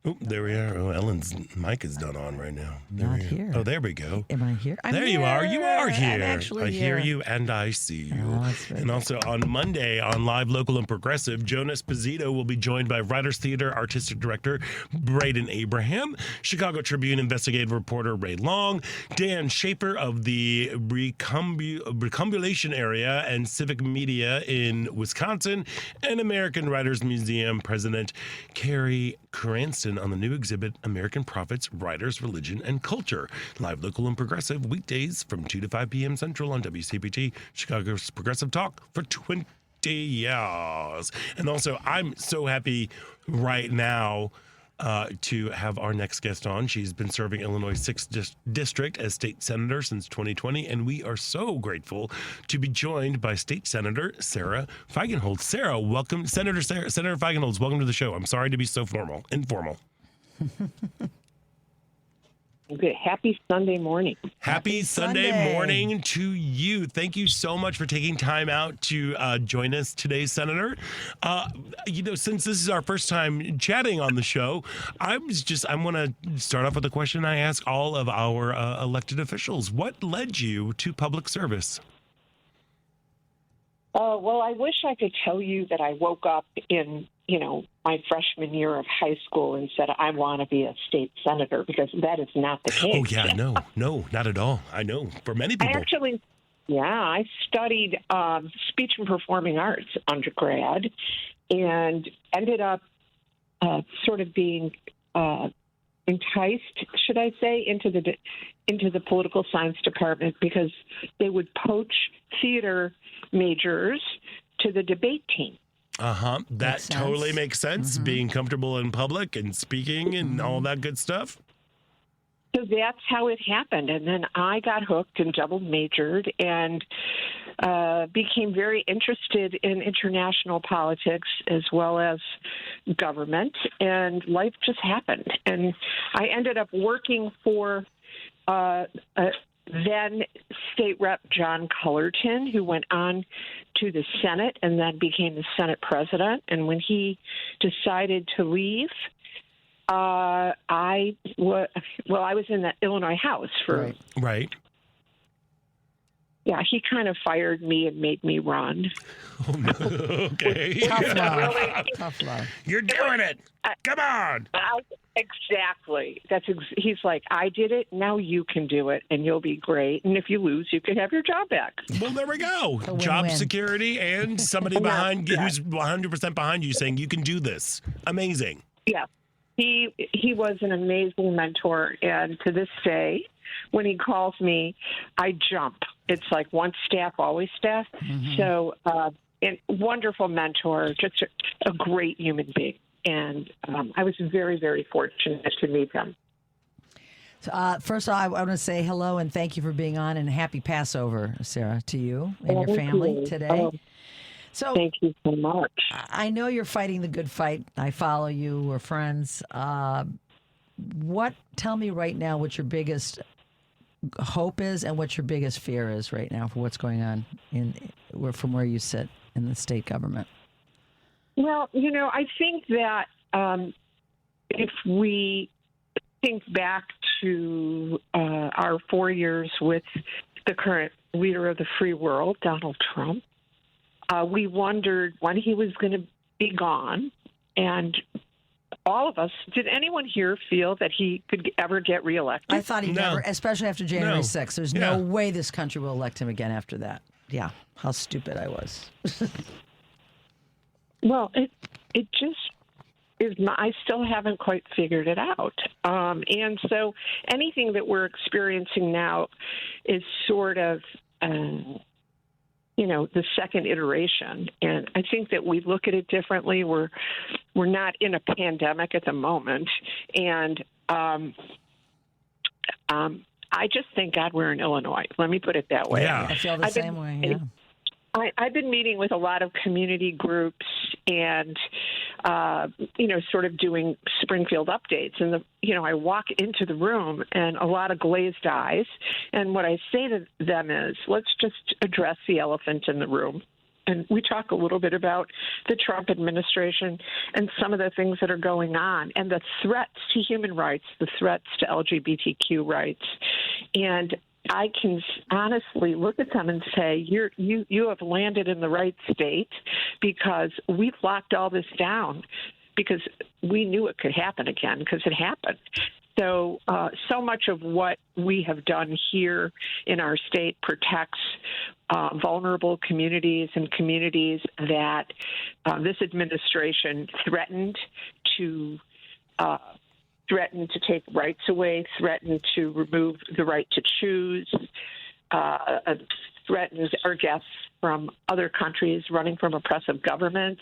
Oh, there we are. Oh, Ellen's mic is done on right now.
Not here.
Oh, there we go.
Am I here?
There you are. You are here.
I'm actually
I hear
here.
you and I see you.
Oh, that's right.
And also on Monday on Live, Local, and Progressive, Jonas Pizzito will be joined by Writers Theater Artistic Director Braden Abraham, Chicago Tribune investigative reporter Ray Long, Dan Schaefer of the Recombulation Area and Civic Media in Wisconsin, and American Writers Museum President Carrie Cranston on the new exhibit, American Prophets, Writers, Religion, and Culture. Live, Local, and Progressive, weekdays from 2 to 5 p.m. Central on WCPT, Chicago's Progressive Talk for 20 years. And also, I'm so happy right now to have our next guest on. She's been serving Illinois' 6th District as state senator since 2020, and we are so grateful to be joined by State Senator Sarah Feigenholz. Sarah, welcome. Senator Feigenholz, welcome to the show. I'm sorry to be so informal.
Good. Happy Sunday morning.
Happy Sunday morning to you. Thank you so much for taking time out to join us today, Senator. Since this is our first time chatting on the show, I want to start off with a question I ask all of our elected officials. What led you to public service?
Well, I wish I could tell you that I woke up in, my freshman year of high school and said, I want to be a state senator, because that is not the case.
Oh, yeah, no, not at all. I know for many people.
I studied speech and performing arts undergrad and ended up sort of being enticed, should I say, into the political science department, because they would poach theater majors to the debate team.
That totally makes sense. Mm-hmm. Being comfortable in public and speaking and all that good stuff.
So that's how it happened. And then I got hooked and double majored and became very interested in international politics as well as government. And life just happened. And I ended up working for then State Rep John Cullerton, who went on to the Senate and then became the Senate president. And when he decided to leave, I was in the Illinois House for
right.
Yeah, he kind of fired me and made me run.
Oh, no. Okay.
Tough love.
You're doing it. Come on.
Exactly. He's like, I did it. Now you can do it, and you'll be great. And if you lose, you can have your job back.
Well, there we go. Job security and somebody behind who's 100% behind you saying you can do this. Amazing.
Yeah. He was an amazing mentor, and to this day, when he calls me, I jump. It's like once staff, always staff. Mm-hmm. So and wonderful mentor, just a great human being. And I was very, very fortunate to meet him.
First of all, I want to say hello and thank you for being on, and happy Passover, Sarah, to you and your family today. So
thank you so much.
I know you're fighting the good fight. I follow you. We're friends. Tell me right now what your biggest hope is and what your biggest fear is right now for what's going on from where you sit in the state government.
Well, I think that if we think back to our 4 years with the current leader of the free world, Donald Trump, we wondered when he was going to be gone. And all of us, did anyone here feel that he could ever get reelected?
I thought he'd never, especially after January 6th. There's no way this country will elect him again after that. Yeah, how stupid I was.
Well, it just is. I still haven't quite figured it out. And so anything that we're experiencing now is sort of, the second iteration. And I think that we look at it differently. We're not in a pandemic at the moment. And I just thank God we're in Illinois. Let me put it that way.
Yeah.
I feel the same way, yeah.
I've been meeting with a lot of community groups and, sort of doing Springfield updates. And, I walk into the room and a lot of glazed eyes. And what I say to them is, let's just address the elephant in the room. And we talk a little bit about the Trump administration and some of the things that are going on and the threats to human rights, the threats to LGBTQ rights. And I can honestly look at them and say, you have landed in the right state because we've locked all this down because we knew it could happen again because it happened. So much of what we have done here in our state protects vulnerable communities and communities that this administration threatened to take rights away, threatened to remove the right to choose, threatened our guests from other countries running from oppressive governments.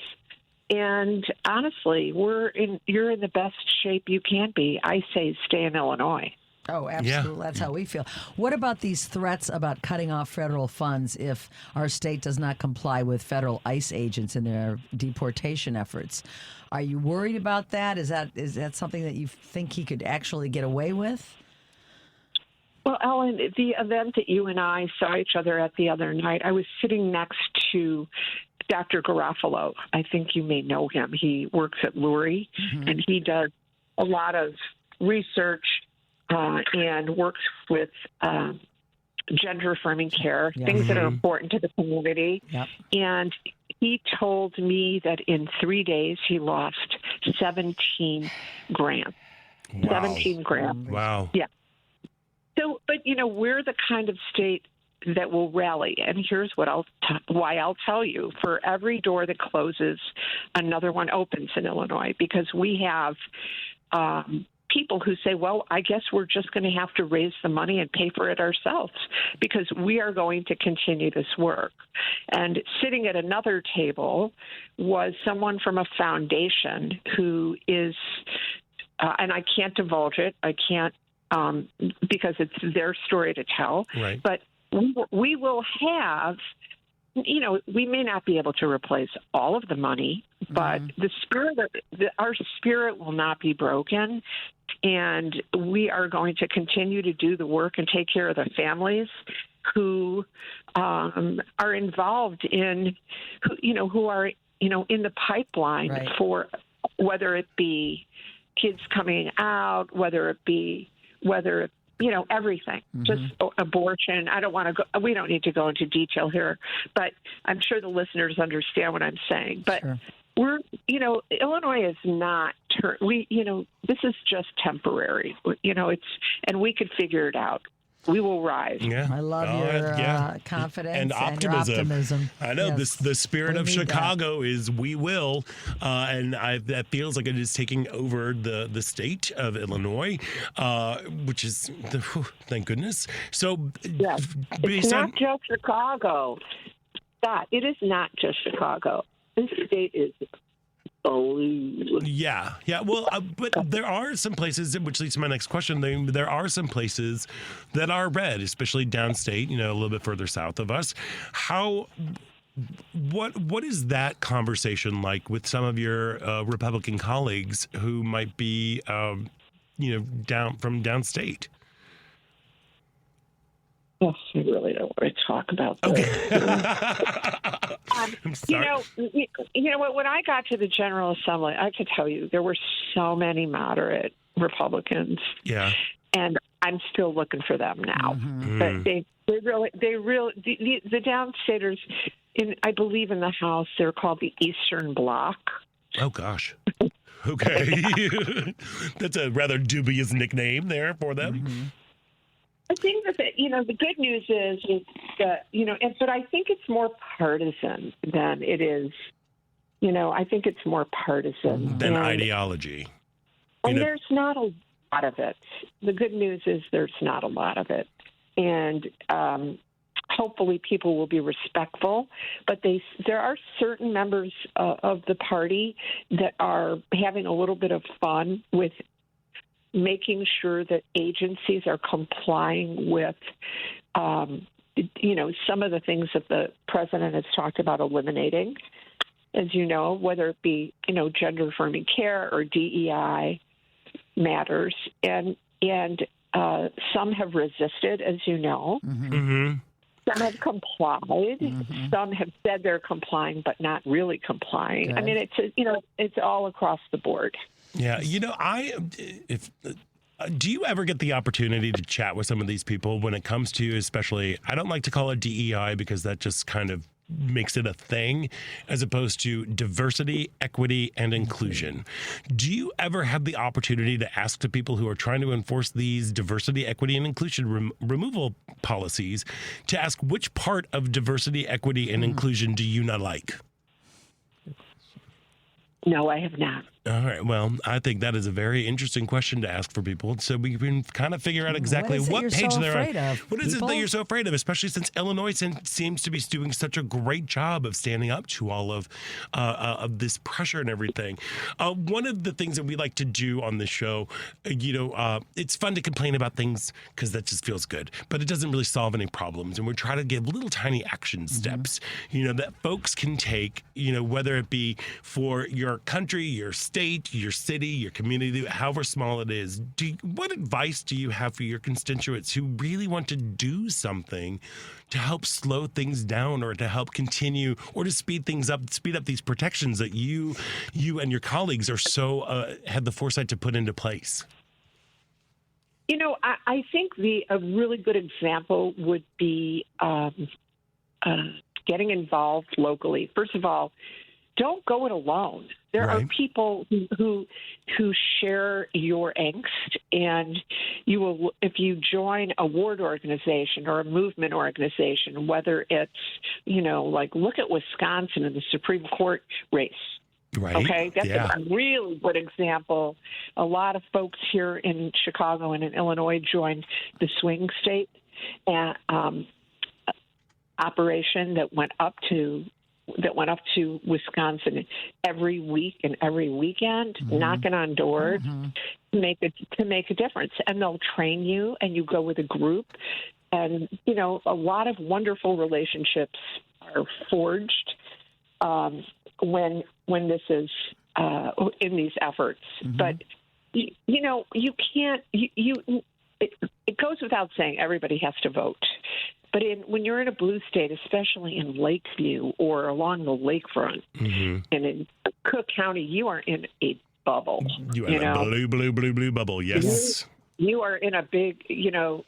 And honestly, you're in the best shape you can be. I say stay in Illinois.
Oh, absolutely. Yeah. That's how we feel. What about these threats about cutting off federal funds if our state does not comply with federal ICE agents in their deportation efforts? Are you worried about that? Is that something that you think he could actually get away with?
Well, Ellen, the event that you and I saw each other at the other night, I was sitting next to Dr. Garofalo. I think you may know him. He works at Lurie, and he does a lot of research and works with gender-affirming care, things that are important to the community. Yep. And he told me that in 3 days he lost 17 grants. Wow. 17 grants.
Wow.
Yeah. So, but, we're the kind of state that will rally. And here's what why I'll tell you. For every door that closes, another one opens in Illinois, because we have people who say, well, I guess we're just going to have to raise the money and pay for it ourselves because we are going to continue this work. And sitting at another table was someone from a foundation who is, and I can't divulge it, I can't, because it's their story to tell,
right.
But we will have, we may not be able to replace all of the money, but the spirit, our spirit will not be broken. And we are going to continue to do the work and take care of the families who are involved in, who are, in the pipeline for whether it be kids coming out, whether it be everything, just abortion. I don't want to go, we don't need to go into detail here, but I'm sure the listeners understand what I'm saying. But we're, Illinois is not, this is just temporary, and we could figure it out. We will rise.
Yeah.
I love your confidence
and optimism. I know the spirit of Chicago is we will, and that feels like it is taking over the state of Illinois, which is thank goodness. So
it's not just Chicago. Scott, it is not just Chicago. This state is blue.
Yeah. Well, but there are some places, which leads to my next question. There are some places that are red, especially downstate, a little bit further south of us. What is that conversation like with some of your Republican colleagues who might be, down from downstate?
Oh, I really don't want to talk about this.
Okay. I'm sorry.
You know what? When I got to the General Assembly, I could tell you there were so many moderate Republicans.
Yeah.
And I'm still looking for them now. But the downstaters, I believe in the House, they're called the Eastern Bloc.
Oh gosh. Okay. That's a rather dubious nickname there for them.
I think that the good news is that but I think it's more partisan than it is. I think it's more partisan
than ideology.
And there's not a lot of it. The good news is there's not a lot of it, and hopefully people will be respectful. But there are certain members of the party that are having a little bit of fun with making sure that agencies are complying with, some of the things that the president has talked about eliminating, as you know, whether it be, gender-affirming care or DEI matters. And some have resisted, as you know. Some have complied. Some have said they're complying, but not really complying. Good. I mean, it's all across the board.
Yeah, do you ever get the opportunity to chat with some of these people when it comes to, especially, I don't like to call it DEI because that just kind of makes it a thing, as opposed to diversity, equity, and inclusion. Do you ever have the opportunity to ask to people who are trying to enforce these diversity, equity, and inclusion removal policies to ask which part of diversity, equity, and inclusion do you not like?
No, I have not.
All right. Well, I think that is a very interesting question to ask for people, so we can kind of figure out exactly what page they're on. What is it that you're so afraid of, especially since Illinois seems to be doing such a great job of standing up to all of this pressure and everything. One of the things that we like to do on this show, it's fun to complain about things because that just feels good, but it doesn't really solve any problems. And we try to give little tiny action steps, that folks can take, whether it be for your country, your state, your city, your community, however small it is. What advice do you have for your constituents who really want to do something to help slow things down, or to help continue, or to speed up these protections that you and your colleagues are so had the foresight to put into place?
I think a really good example would be getting involved locally. First of all, don't go it alone. There are people who share your angst, and you will, if you join a ward organization or a movement organization, whether it's, look at Wisconsin and the Supreme Court race.
Right.
Okay, that's a really good example. A lot of folks here in Chicago and in Illinois joined the swing state operation that went up to Wisconsin every week and every weekend, knocking on doors to make a difference. And they'll train you, and you go with a group. And, a lot of wonderful relationships are forged when this is in these efforts. But, you can't it goes without saying everybody has to vote. But when you're in a blue state, especially in Lakeview or along the lakefront, and in Cook County, you are in a bubble.
You are in a blue bubble, yes.
You are in a big, you're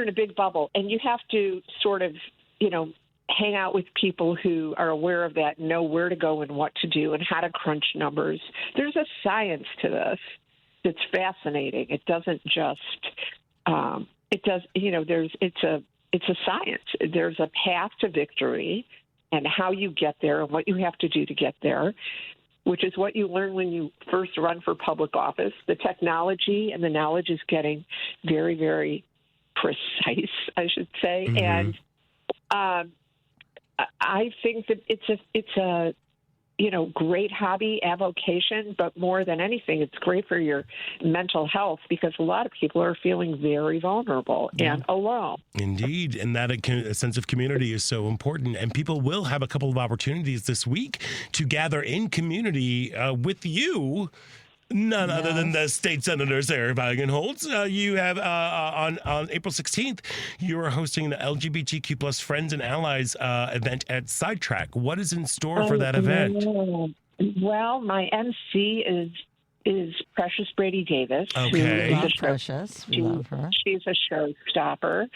in a big bubble. And you have to sort of, hang out with people who are aware of that, know where to go and what to do and how to crunch numbers. There's a science to this that's fascinating. It doesn't just it's a science. There's a path to victory, and how you get there and what you have to do to get there, which is what you learn when you first run for public office. The technology and the knowledge is getting very, very precise, I should say. And I think that it's a great hobby, avocation, but more than anything, it's great for your mental health because a lot of people are feeling very vulnerable and alone.
Indeed. And that a sense of community is so important. And people will have a couple of opportunities this week to gather in community with you. None other than the state senator, Sarah Wagenholtz. You have on April 16th, you are hosting the LGBTQ plus Friends and Allies event at Sidetrack. What is in store for that event?
Well, my MC is Precious Brady Davis.
Okay.
We love Precious. We love her.
She's a showstopper.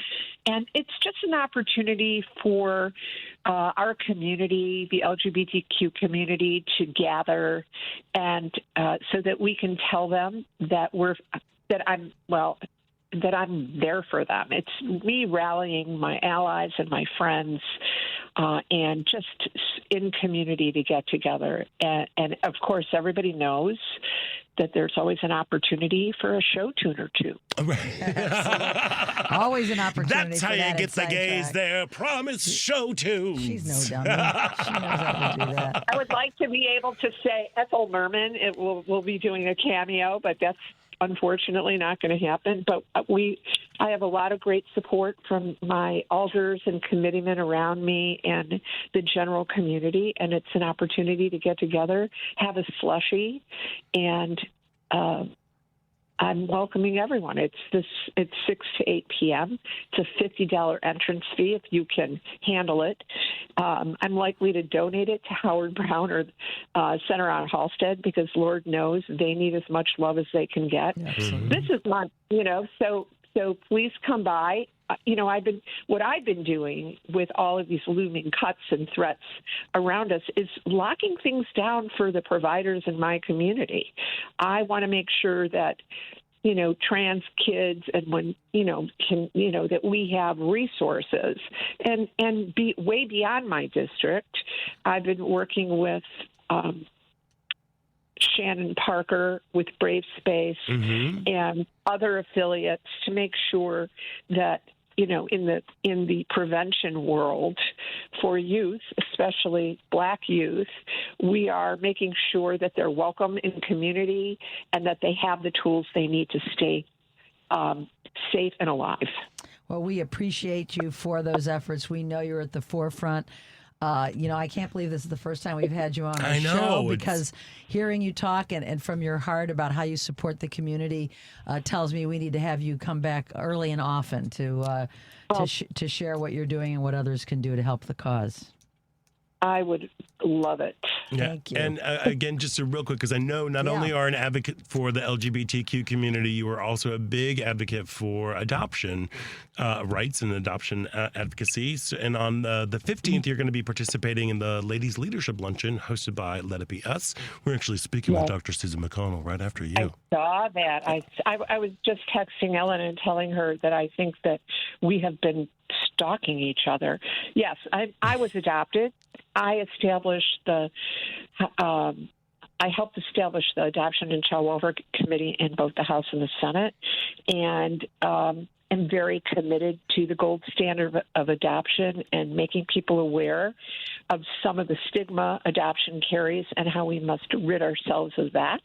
And it's just an opportunity for our community, the LGBTQ community, to gather and so that we can tell them that I'm there for them. It's me rallying my allies and my friends and just in community to get together. And of course, everybody knows that there's always an opportunity for a show tune or two.
Always an opportunity.
That's how you get the gays there. Promise show tunes.
She's no dummy. She knows how to do that.
I would like to be able to say Ethel Merman will be doing a cameo, but that's unfortunately not going to happen. But I have a lot of great support from my alders and committeemen around me and the general community, and it's an opportunity to get together, have a slushie, and I'm welcoming everyone. It's 6 to 8 p.m. It's a $50 entrance fee if you can handle it. I'm likely to donate it to Howard Brown or Center on Halstead because Lord knows they need as much love as they can get.
Absolutely.
This is not, so please come by. What I've been doing with all of these looming cuts and threats around us is locking things down for the providers in my community. I want to make sure that, trans kids and that we have resources and be way beyond my district. I've been working with, Shannon Parker with Brave Space and other affiliates to make sure that in the prevention world for youth, especially Black youth, we are making sure that they're welcome in community and that they have the tools they need to stay safe and alive.
Well, we appreciate you for those efforts. We know you're at the forefront. I can't believe this is the first time we've had you on our show because hearing you talk and from your heart about how you support the community tells me we need to have you come back early and often to share what you're doing and what others can do to help the cause.
I would love it.
Yeah.
Thank you.
And again, just real quick, because I know not only are an advocate for the LGBTQ community, you are also a big advocate for adoption rights and adoption advocacy. And on the 15th, you're going to be participating in the Ladies Leadership Luncheon hosted by Let It Be Us. We're actually speaking with Dr. Susan McConnell right after you.
I saw that. I was just texting Ellen and telling her that I think that we have been stalking each other. Yes, I was adopted. I helped establish the Adoption and Child Welfare Committee in both the House and the Senate, and am very committed to the gold standard of adoption and making people aware of some of the stigma adoption carries and how we must rid ourselves of that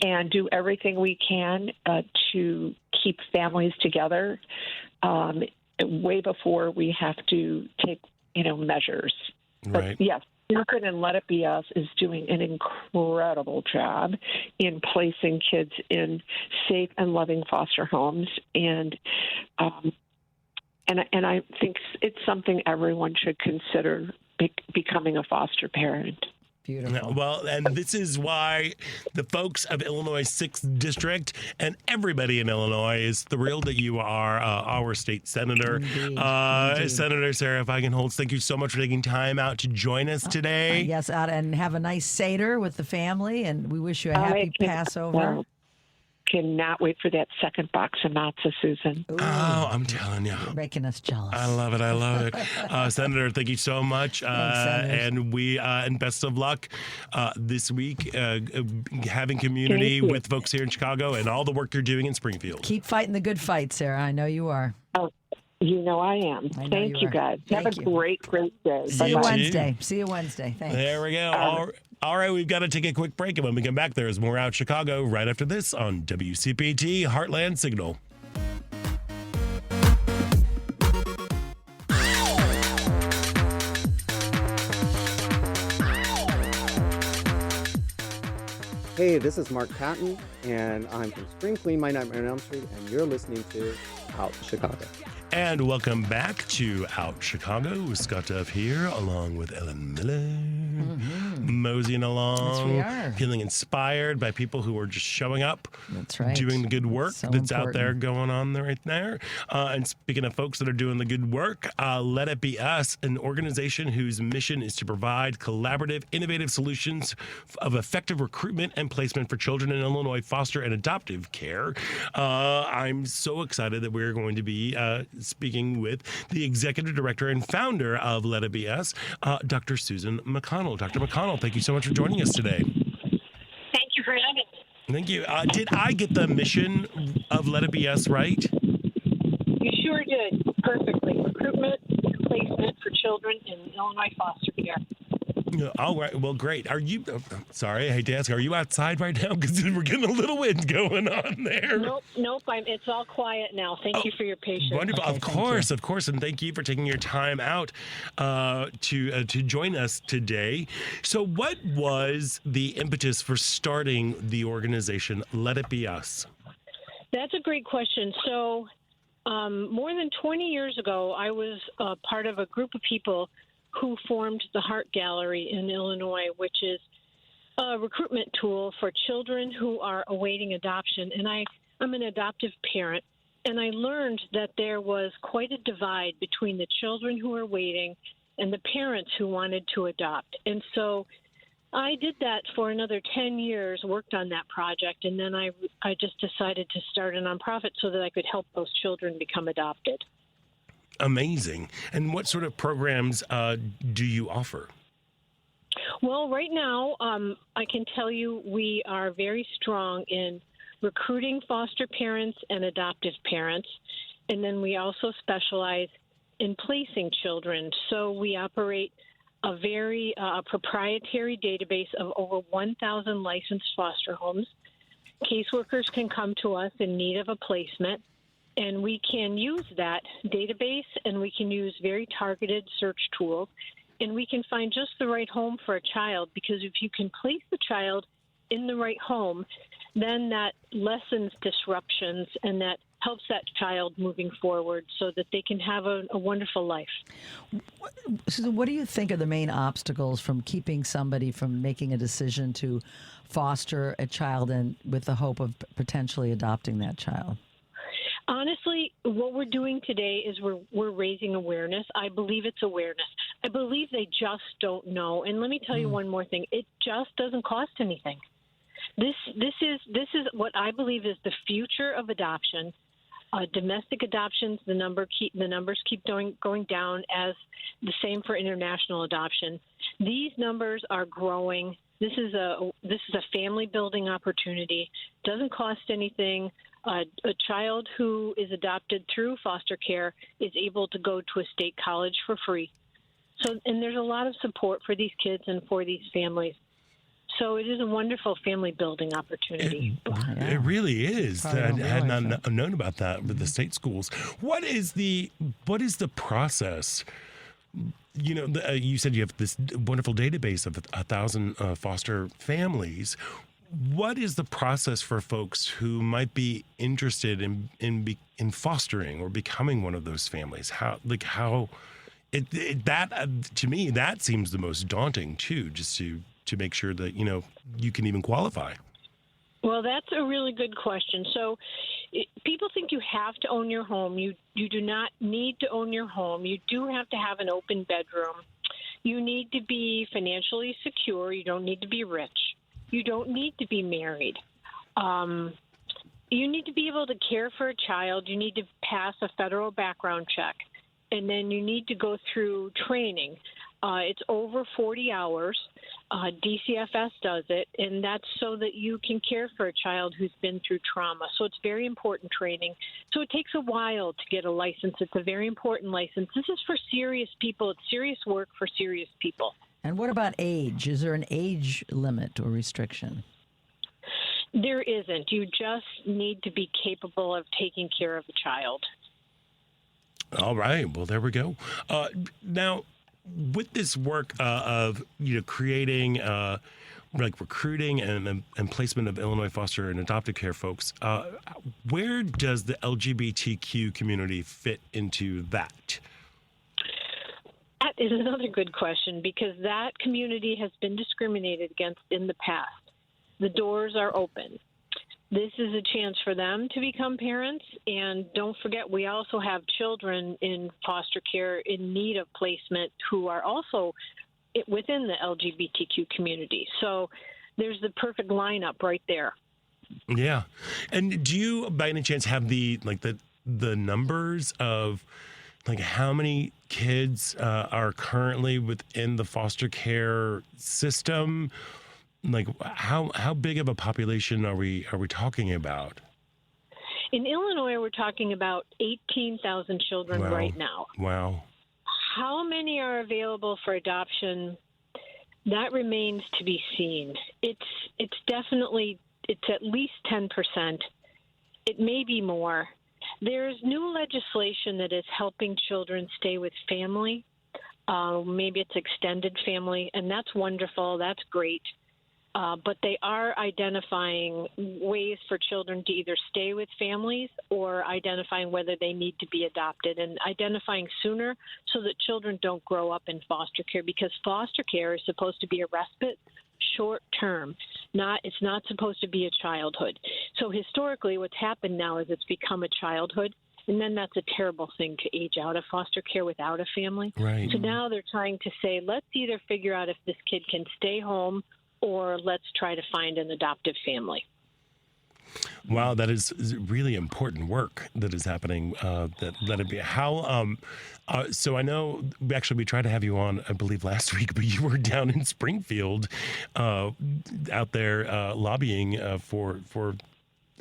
and do everything we can to keep families together way before we have to take, measures.
Right.
But yes, Beacon and Let It Be Us is doing an incredible job in placing kids in safe and loving foster homes, and I think it's something everyone should consider becoming a foster parent.
Beautiful.
Well, and this is why the folks of Illinois 6th District and everybody in Illinois is thrilled that you are our state senator.
Indeed.
Senator Sarah Wagenholtz, thank you so much for taking time out to join us today.
Yes, and have a nice Seder with the family, and we wish you a happy Passover.
Well, cannot wait for that second box of matzah, Susan.
Ooh.
Oh, I'm telling you.
You're making us jealous.
I love it. I love it. Senator, thank you so much. And best of luck this week having community with folks here in Chicago and all the work you're doing in Springfield.
Keep fighting the good fight, Sarah. I know you are.
Oh, You know I am.
I know
Thank you,
are.
guys. Have
Thank
a
you.
great day.
See you
Bye-bye.
Wednesday. See you Wednesday. Thanks.
There we go. All right, we've got to take a quick break. And when we come back, there's more Out Chicago right after this on WCPT Heartland Signal.
Hey, this is Mark Patton, and I'm from Spring Clean My Nightmare on Elm Street, and you're listening to Out Chicago.
And welcome back to Out Chicago with Scott Duff here, along with Ellen Miller. Moseying along.
Yes, we are.
Feeling inspired by people who are just showing up.
That's right.
Doing the good work
So
that's out
important.
there going on there right there. And speaking of folks that are doing the good work, Let It Be Us, an organization whose mission is to provide collaborative, innovative solutions of effective recruitment and placement for children in Illinois foster and adoptive care. I'm so excited that we're going to be speaking with the executive director and founder of Let It Be Us, Dr. Susan McConnell. Dr. McConnell, thank you so much for joining us today.
Thank you for having me.
Thank you. Did I get the mission of Let It Be Us right?
You sure did perfectly. Recruitment and placement for children in Illinois foster care.
Yeah, all right. Well, great. Are you, sorry, I hate to ask, are you outside right now? Because we're getting a little wind going on there.
Nope. It's all quiet now. Thank you for your patience.
Wonderful.
Okay,
of course. And thank you for taking your time out to join us today. So what was the impetus for starting the organization Let It Be Us?
That's a great question. So more than 20 years ago, I was part of a group of people who formed the Heart Gallery in Illinois, which is a recruitment tool for children who are awaiting adoption. And I'm an adoptive parent, and I learned that there was quite a divide between the children who are waiting and the parents who wanted to adopt. And so I did that for another 10 years, worked on that project, and then I just decided to start a nonprofit so that I could help those children become adopted.
Amazing. And what sort of programs do you offer?
Well, right now, I can tell you we are very strong in recruiting foster parents and adoptive parents, and then we also specialize in placing children. So we operate a very proprietary database of over 1,000 licensed foster homes. Caseworkers can come to us in need of a placement, and we can use that database, and we can use very targeted search tools, and we can find just the right home for a child, because if you can place the child in the right home, then that lessens disruptions and that helps that child moving forward so that they can have a wonderful life.
Susan, what do you think are the main obstacles from keeping somebody from making a decision to foster a child and with the hope of potentially adopting that child?
Honestly, what we're doing today is we're raising awareness. I believe it's awareness. I believe they just don't know. And let me tell you one more thing. It just doesn't cost anything. This is what I believe is the future of adoption. Domestic adoptions, the numbers keep going down, as the same for international adoption. These numbers are growing. This is a family building opportunity. Doesn't cost anything. A child who is adopted through foster care is able to go to a state college for free. So, and there's a lot of support for these kids and for these families. So it is a wonderful family building opportunity.
It really is. I
Probably
had
don't
not known about that with the state schools. What is the process? You know, you said you have this wonderful database of 1,000 foster families. What is the process for folks who might be interested in fostering or becoming one of those families? To me, that seems the most daunting too, just to make sure that, you know, you can even qualify.
Well, that's a really good question. So people think you have to own your home. You do not need to own your home. You do have to have an open bedroom. You need to be financially secure. You don't need to be rich. You don't need to be married. You need to be able to care for a child. You need to pass a federal background check. And then you need to go through training. It's over 40 hours. DCFS does it, and that's so that you can care for a child who's been through trauma. So it's very important training. So it takes a while to get a license. It's a very important license. This is for serious people. It's serious work for serious people.
And what about age? Is there an age limit or restriction?
There isn't. You just need to be capable of taking care of a child.
All right. Well, there we go. Now, with this work of creating like recruiting and placement of Illinois foster and adoptive care folks, where does the LGBTQ community fit into that?
That is another good question, because that community has been discriminated against in the past. The doors are open. This is a chance for them to become parents. And don't forget, we also have children in foster care in need of placement who are also within the LGBTQ community. So there's the perfect lineup right there.
Yeah. And do you, by any chance, have the numbers of like how many kids are currently within the foster care system? Like how big of a population are we talking about?
In Illinois, we're talking about 18,000 children right now.
Wow.
How many are available for adoption? That remains to be seen. It's at least 10%. It may be more. There's new legislation that is helping children stay with family. Maybe it's extended family, and that's wonderful. That's great. But they are identifying ways for children to either stay with families or identifying whether they need to be adopted, and identifying sooner so that children don't grow up in foster care, because foster care is supposed to be a respite, short term. It's not supposed to be a childhood. So historically what's happened now is it's become a childhood, and then that's a terrible thing to age out of foster care without a family.
Right.
So now they're trying to say, let's either figure out if this kid can stay home or let's try to find an adoptive family.
Wow, that is really important work that is happening. Let it be. How? So I know we tried to have you on, I believe, last week, but you were down in Springfield, out there lobbying for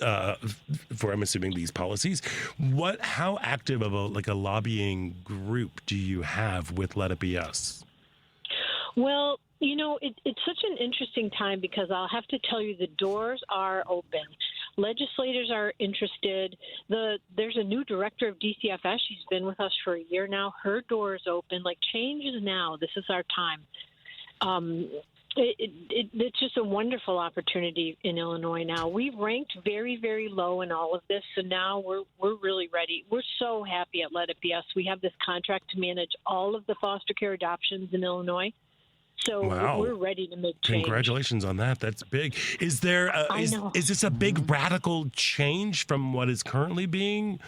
I'm assuming these policies. How active of a lobbying group do you have with Let It Be Us?
Well, it's such an interesting time, because I'll have to tell you the doors are open. Legislators are interested. There's a new director of DCFS. She's been with us for a year now. Her door is open. Like, change is now. This is our time. It's just a wonderful opportunity in Illinois now. We've ranked very, very low in all of this, so now we're really ready. We're so happy at Let It Be Us. We have this contract to manage all of the foster care adoptions in Illinois. So we're ready to make change.
Congratulations on that. That's big. Is there is this a big radical change from what is currently being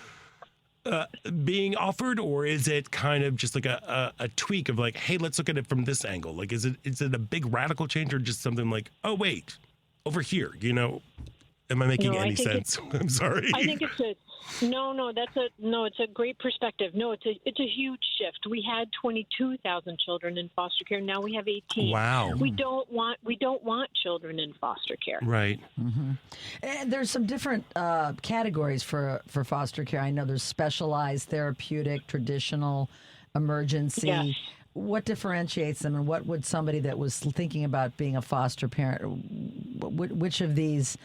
offered, or is it kind of just like a tweak of like, hey, let's look at it from this angle? Like, is it a big radical change, or just something like, oh wait, over here? Am I making any sense? I'm sorry.
I think it's it's a great perspective. No, it's a huge shift. We had 22,000 children in foster care. Now we have 18.
Wow.
We don't want children in foster care.
Right.
Mm-hmm. And there's some different categories for foster care. I know there's specialized, therapeutic, traditional, emergency.
Yes.
What differentiates them, and what would somebody that was thinking about being a foster parent, which of these?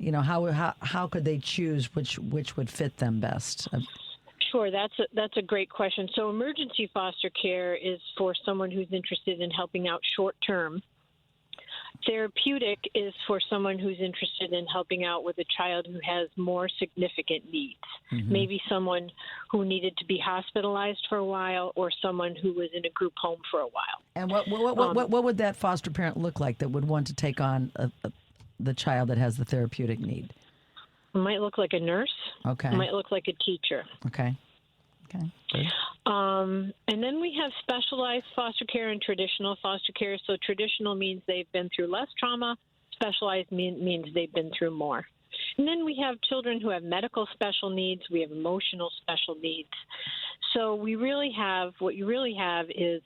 How could they choose which would fit them best?
Sure, that's a great question. So emergency foster care is for someone who's interested in helping out short term. Therapeutic is for someone who's interested in helping out with a child who has more significant needs. Mm-hmm. Maybe someone who needed to be hospitalized for a while, or someone who was in a group home for a while.
And what would that foster parent look like that would want to take on the child that has the therapeutic need?
It might look like a nurse.
Okay.
It might look like a teacher.
Okay.
And then we have specialized foster care and traditional foster care. So traditional means they've been through less trauma. Specialized means they've been through more. And then we have children who have medical special needs. We have emotional special needs. So what you really have is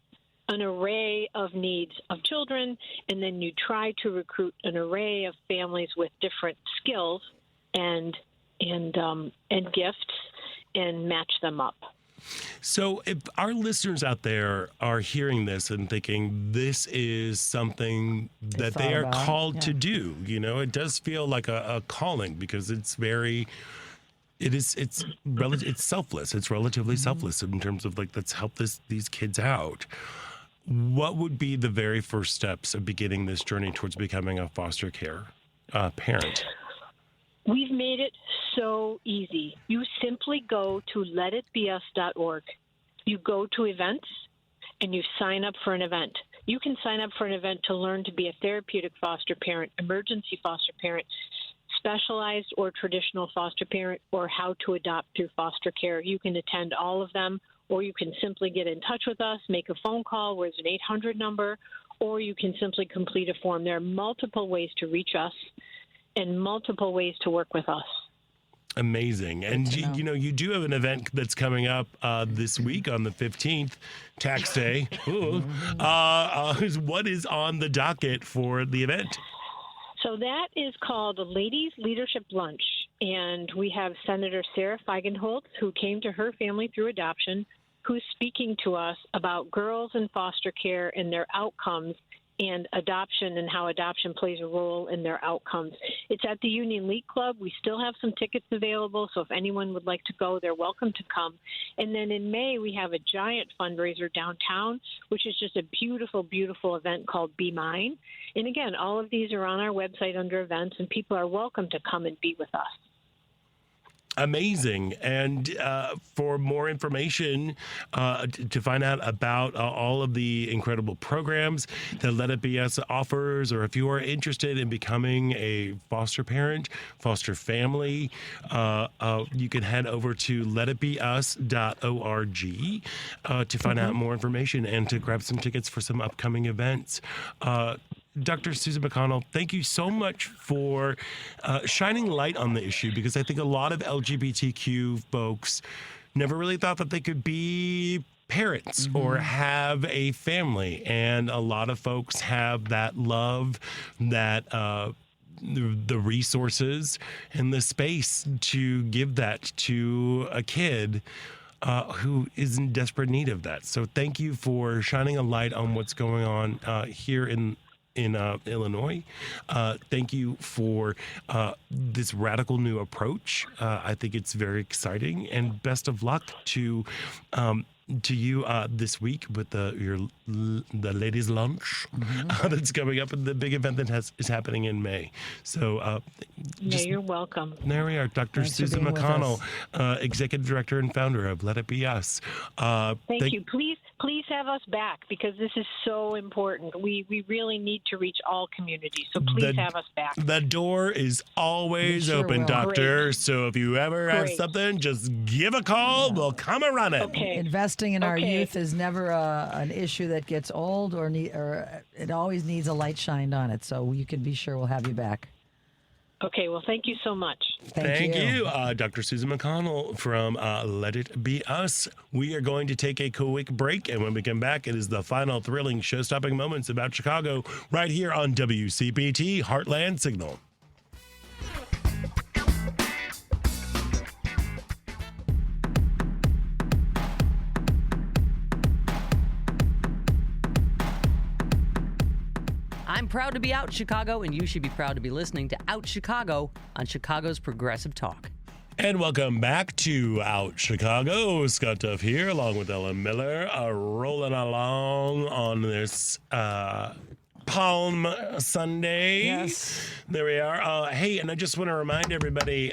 an array of needs of children, and then you try to recruit an array of families with different skills and gifts and match them up.
So if our listeners out there are hearing this and thinking this is something that they are called to do, it does feel like a calling, because it's selfless. It's relatively selfless in terms of let's help these kids out. What would be the very first steps of beginning this journey towards becoming a foster care parent?
We've made it so easy. You simply go to letitbeus.org. You go to events and you sign up for an event. You can sign up for an event to learn to be a therapeutic foster parent, emergency foster parent, specialized or traditional foster parent, or how to adopt through foster care. You can attend all of them, or you can simply get in touch with us, make a phone call where there's an 800 number, or you can simply complete a form. There are multiple ways to reach us and multiple ways to work with us.
Amazing. And, you do have an event that's coming up this week on the 15th, Tax Day. Ooh. What is on the docket for the event?
So that is called the Ladies Leadership Lunch. And we have Senator Sarah Feigenholtz, who came to her family through adoption, who's speaking to us about girls in foster care and their outcomes, and adoption and how adoption plays a role in their outcomes. It's at the Union League Club. We still have some tickets available, so if anyone would like to go, they're welcome to come. And then in May, we have a giant fundraiser downtown, which is just a beautiful, beautiful event called Be Mine. And again, all of these are on our website under events, and people are welcome to come and be with us.
Amazing. And for more information, to find out about all of the incredible programs that Let It Be Us offers, or if you are interested in becoming a foster parent, foster family, you can head over to letitbeus.org to find out more information and to grab some tickets for some upcoming events. Dr. Susan McConnell, thank you so much for shining light on the issue, because I think a lot of LGBTQ folks never really thought that they could be parents or have a family. And a lot of folks have that love, that the resources and the space to give that to a kid who is in desperate need of that. So thank you for shining a light on what's going on here in Illinois. Thank you for this radical new approach. I think it's very exciting, and best of luck to you this week with the ladies' lunch that's coming up, and the big event that is happening in May. So
you're welcome.
There we are, Dr.
Thanks
Susan McConnell, Executive Director and founder of Let It Be Us.
Thank you. Please have us back, because this is so important. We really need to reach all communities, so please have us back.
The door is always open, Doctor.
Great.
So if you ever have something, just give a call. Yeah. We'll come and run it.
Okay.
Investing in our youth is never an issue that gets old, or it always needs a light shined on it. So you can be sure we'll have you back.
Okay, well, thank you so much.
Thank you. Dr. Susan McConnell from Let It Be Us. We are going to take a quick break, and when we come back, it is the final thrilling show-stopping moments about Chicago right here on WCPT Heartland Signal.
I'm proud to be Out Chicago, and you should be proud to be listening to Out Chicago on Chicago's Progressive Talk.
And welcome back to Out Chicago. Scott Duff here, along with Ellen Miller, rolling along on this Palm Sunday.
Yes.
There we are. Hey, and I just want to remind everybody,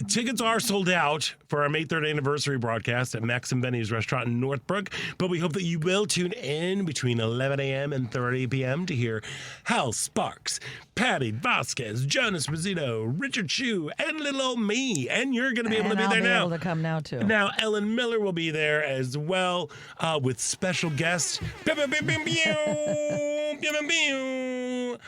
tickets are sold out for our May 3rd anniversary broadcast at Max and Benny's restaurant in Northbrook, but we hope that you will tune in between 11 a.m. and 30 p.m. to hear Hal Sparks, Patty Vasquez, Jonas Mazzito, Richard Shue, and little old me. And you're going to be able to be there now.
I'll be able to come now, too.
Now, Ellen Miller will be there as well with special guest The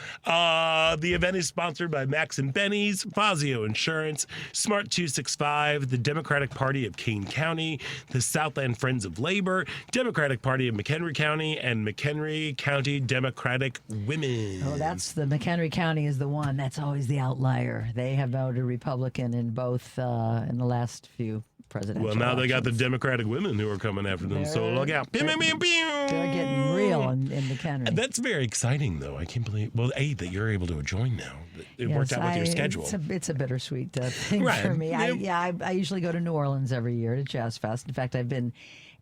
event is sponsored by Max and Benny's, Fazio Insurance, Smart 265, the Democratic Party of Kane County, the Southland Friends of Labor, Democratic Party of McHenry County, and McHenry County Democratic Women.
Oh, that's the McHenry County is the one. That's always the outlier. They have voted Republican in both in the last few presidential
Well, now they got the
elections.
Democratic women who are coming after them, so look out.
They're getting real in McHenry.
That's very exciting, though. I can't believe, well, A, that you're able to join now. It worked out with your schedule.
It's a bittersweet thing
Right.
for me.
Yeah.
I usually go to New Orleans every year to Jazz Fest. In fact, I've been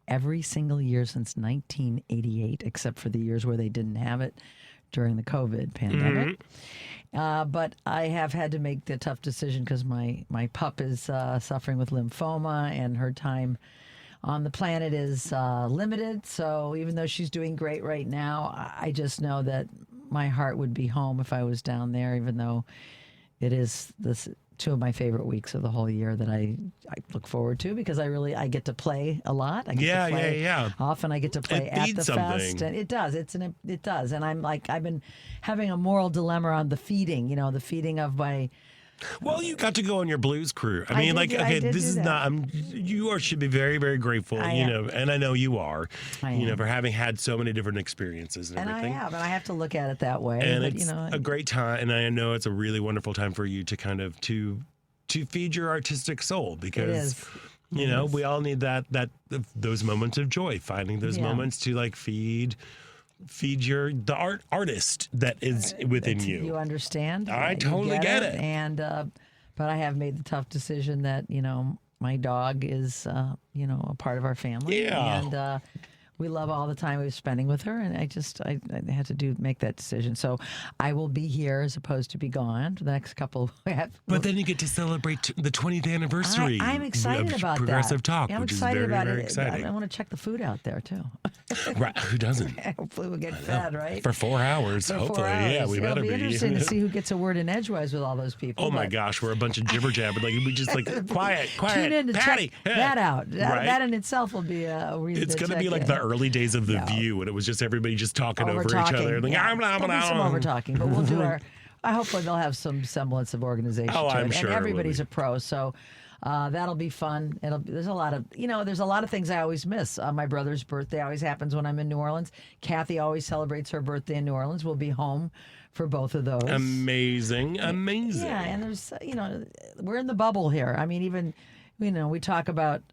every single year since 1988, except for the years where they didn't have it during the COVID pandemic. But I have had to make the tough decision because my pup is suffering with lymphoma and her time on the planet is limited. So even though she's doing great right now, I just know that my heart would be home if I was down there, even though it is two of my favorite weeks of the whole year that I look forward to because I get to play a lot. I get to play often. I get to play at the fest, and it does. It does. And I've been having a moral dilemma on the feeding. You know, the feeding of my.
Well, you got to go on your blues crew. I mean, this is not. You should be very, very grateful. And I know you are. For having had so many different experiences and everything.
And I have to look at it that way.
And it's a great time, and I know it's a really wonderful time for you to kind of to feed your artistic soul because. We all need those moments of joy, finding those moments to feed the artist that is within you.
You understand?
I totally get it.
And but I have made the tough decision that my dog is a part of our family.
Yeah.
And we love all the time we were spending with her, and I had to make that decision. So I will be here as opposed to be gone for the next couple.
But then you get to celebrate the 20th anniversary.
I'm excited about
Progressive
that.
Talk,
I'm
which
excited
is very,
about
very
it.
exciting.
I want to check the food out there too.
Right? Who doesn't?
Hopefully we'll get fed, right?
For 4 hours.
For 4
hopefully,
hours.
yeah, we better
It'll be
be.
interesting to see who gets a word in edgewise with all those people.
Oh my gosh, we're a bunch of jibber jabber. We just quiet.
Tune in to
Patty,
check that out.
Right?
That in itself will be a reason.
It's
going
to be like the early days of The View, when it was just everybody just talking over each other.
There'll be some over talking, but we'll do our. Hopefully they'll have some semblance of organization.
Oh,
to
I'm
it.
sure.
And everybody's a pro, so. That'll be fun. There's a lot of things I always miss. My brother's birthday always happens when I'm in New Orleans. Kathy always celebrates her birthday in New Orleans. We'll be home for both of those.
Amazing.
Yeah, and there's we're in the bubble here. I mean, even we talk about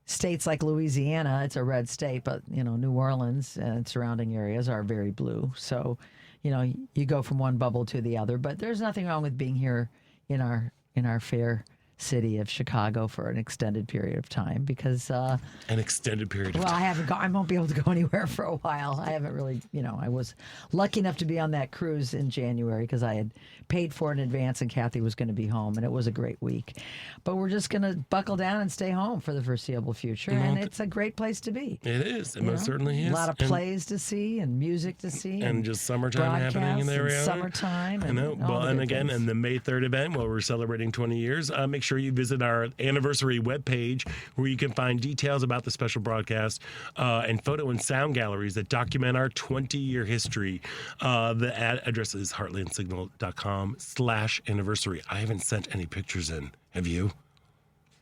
states like Louisiana. It's a red state, but New Orleans and surrounding areas are very blue. So, you go from one bubble to the other. But there's nothing wrong with being here in our fair city of Chicago for an extended period of time because
an extended period of time.
I won't be able to go anywhere for a while. I haven't really, I was lucky enough to be on that cruise in January because I had paid for it in advance and Kathy was going to be home and it was a great week. But we're just going to buckle down and stay home for the foreseeable future, and it's a great place to be.
It is. It most certainly is.
A lot of plays to see and music to see.
And just summertime happening in the area.
Summertime.
I know. Well, and again, in the May 3rd event, while we're celebrating 20 years, make sure you visit our anniversary webpage where you can find details about the special broadcast and photo and sound galleries that document our 20-year history. The address is heartlandsignal.com/anniversary. I haven't sent any pictures in. Have you?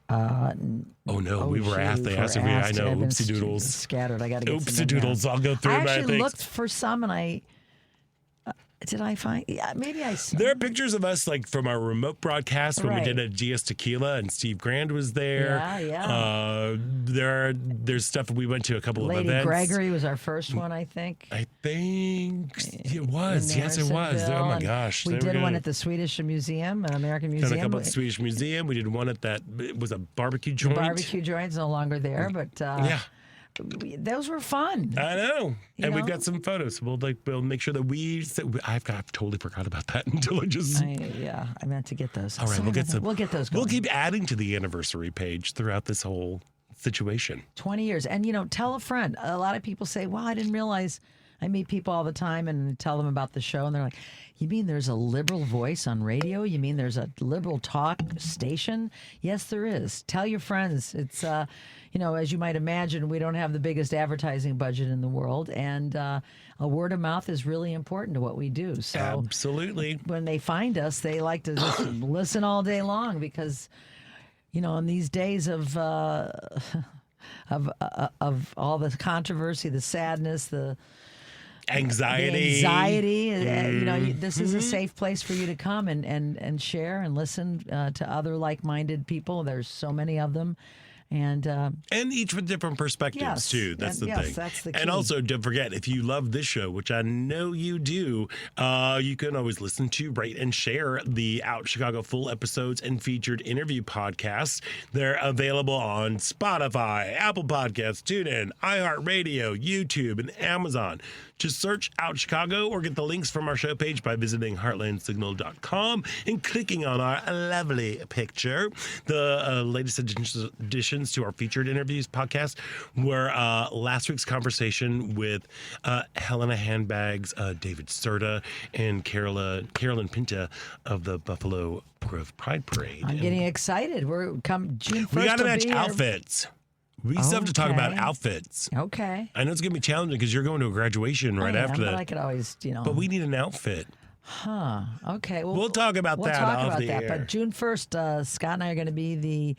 Oh no, we were asked. They asked if we. I know. Oopsie doodles.
Scattered. I got to get
oopsie doodles. I'll go through.
I actually looked for some, and I did. I find. Yeah, maybe I.
There are pictures of us from our remote broadcast when we did at GS Tequila, and Steve Grand was there.
Yeah.
There's stuff we went to a couple of events.
Lady Gregory was our first one, I think.
I think it was. Yes, it was. Oh my gosh.
We did one at the Swedish Museum, American Museum.
Done a couple at the Swedish Museum. We did one at that. It was a barbecue joint.
The barbecue joint's no longer there, but yeah. Those were fun.
I know. And we've got some photos. We'll make sure that I've totally forgot about that until I just.
I meant to get those.
All right, we'll get
those going.
We'll keep adding to the anniversary page throughout this whole situation.
20 years. And, tell a friend. A lot of people say, well, I didn't realize I meet people all the time and tell them about the show, and they're like, "You mean there's a liberal voice on radio? You mean there's a liberal talk station?" Yes, there is. Tell your friends. It's, as you might imagine, we don't have the biggest advertising budget in the world, and a word of mouth is really important to what we do. So
absolutely,
when they find us, they like to just listen all day long because, in these days of all the controversy, the sadness, the
anxiety.
This is a safe place for you to come and share and listen to other like-minded people. There's so many of them. And
each with different perspectives, too. That's the thing.
That's the key.
And also, don't forget, if you love this show, which I know you do, you can always listen to, rate, and share the Out Chicago full episodes and featured interview podcasts. They're available on Spotify, Apple Podcasts, TuneIn, iHeartRadio, YouTube, and Amazon. Just search Out Chicago or get the links from our show page by visiting heartlandsignal.com and clicking on our lovely picture. The latest additions to our featured interviews podcast were last week's conversation with Helena Handbags, David Serta, and Carolyn Pinta of the Buffalo Grove Pride Parade.
I'm getting excited. We're come June 1st.
We got to match outfits. We still have to talk about outfits.
Okay.
I know it's going to be challenging because you're going to a graduation right after that.
But I could always,
But we need an outfit.
Huh. Okay. Well,
we'll talk about that off the air.
But June 1st, Scott and I are going to be the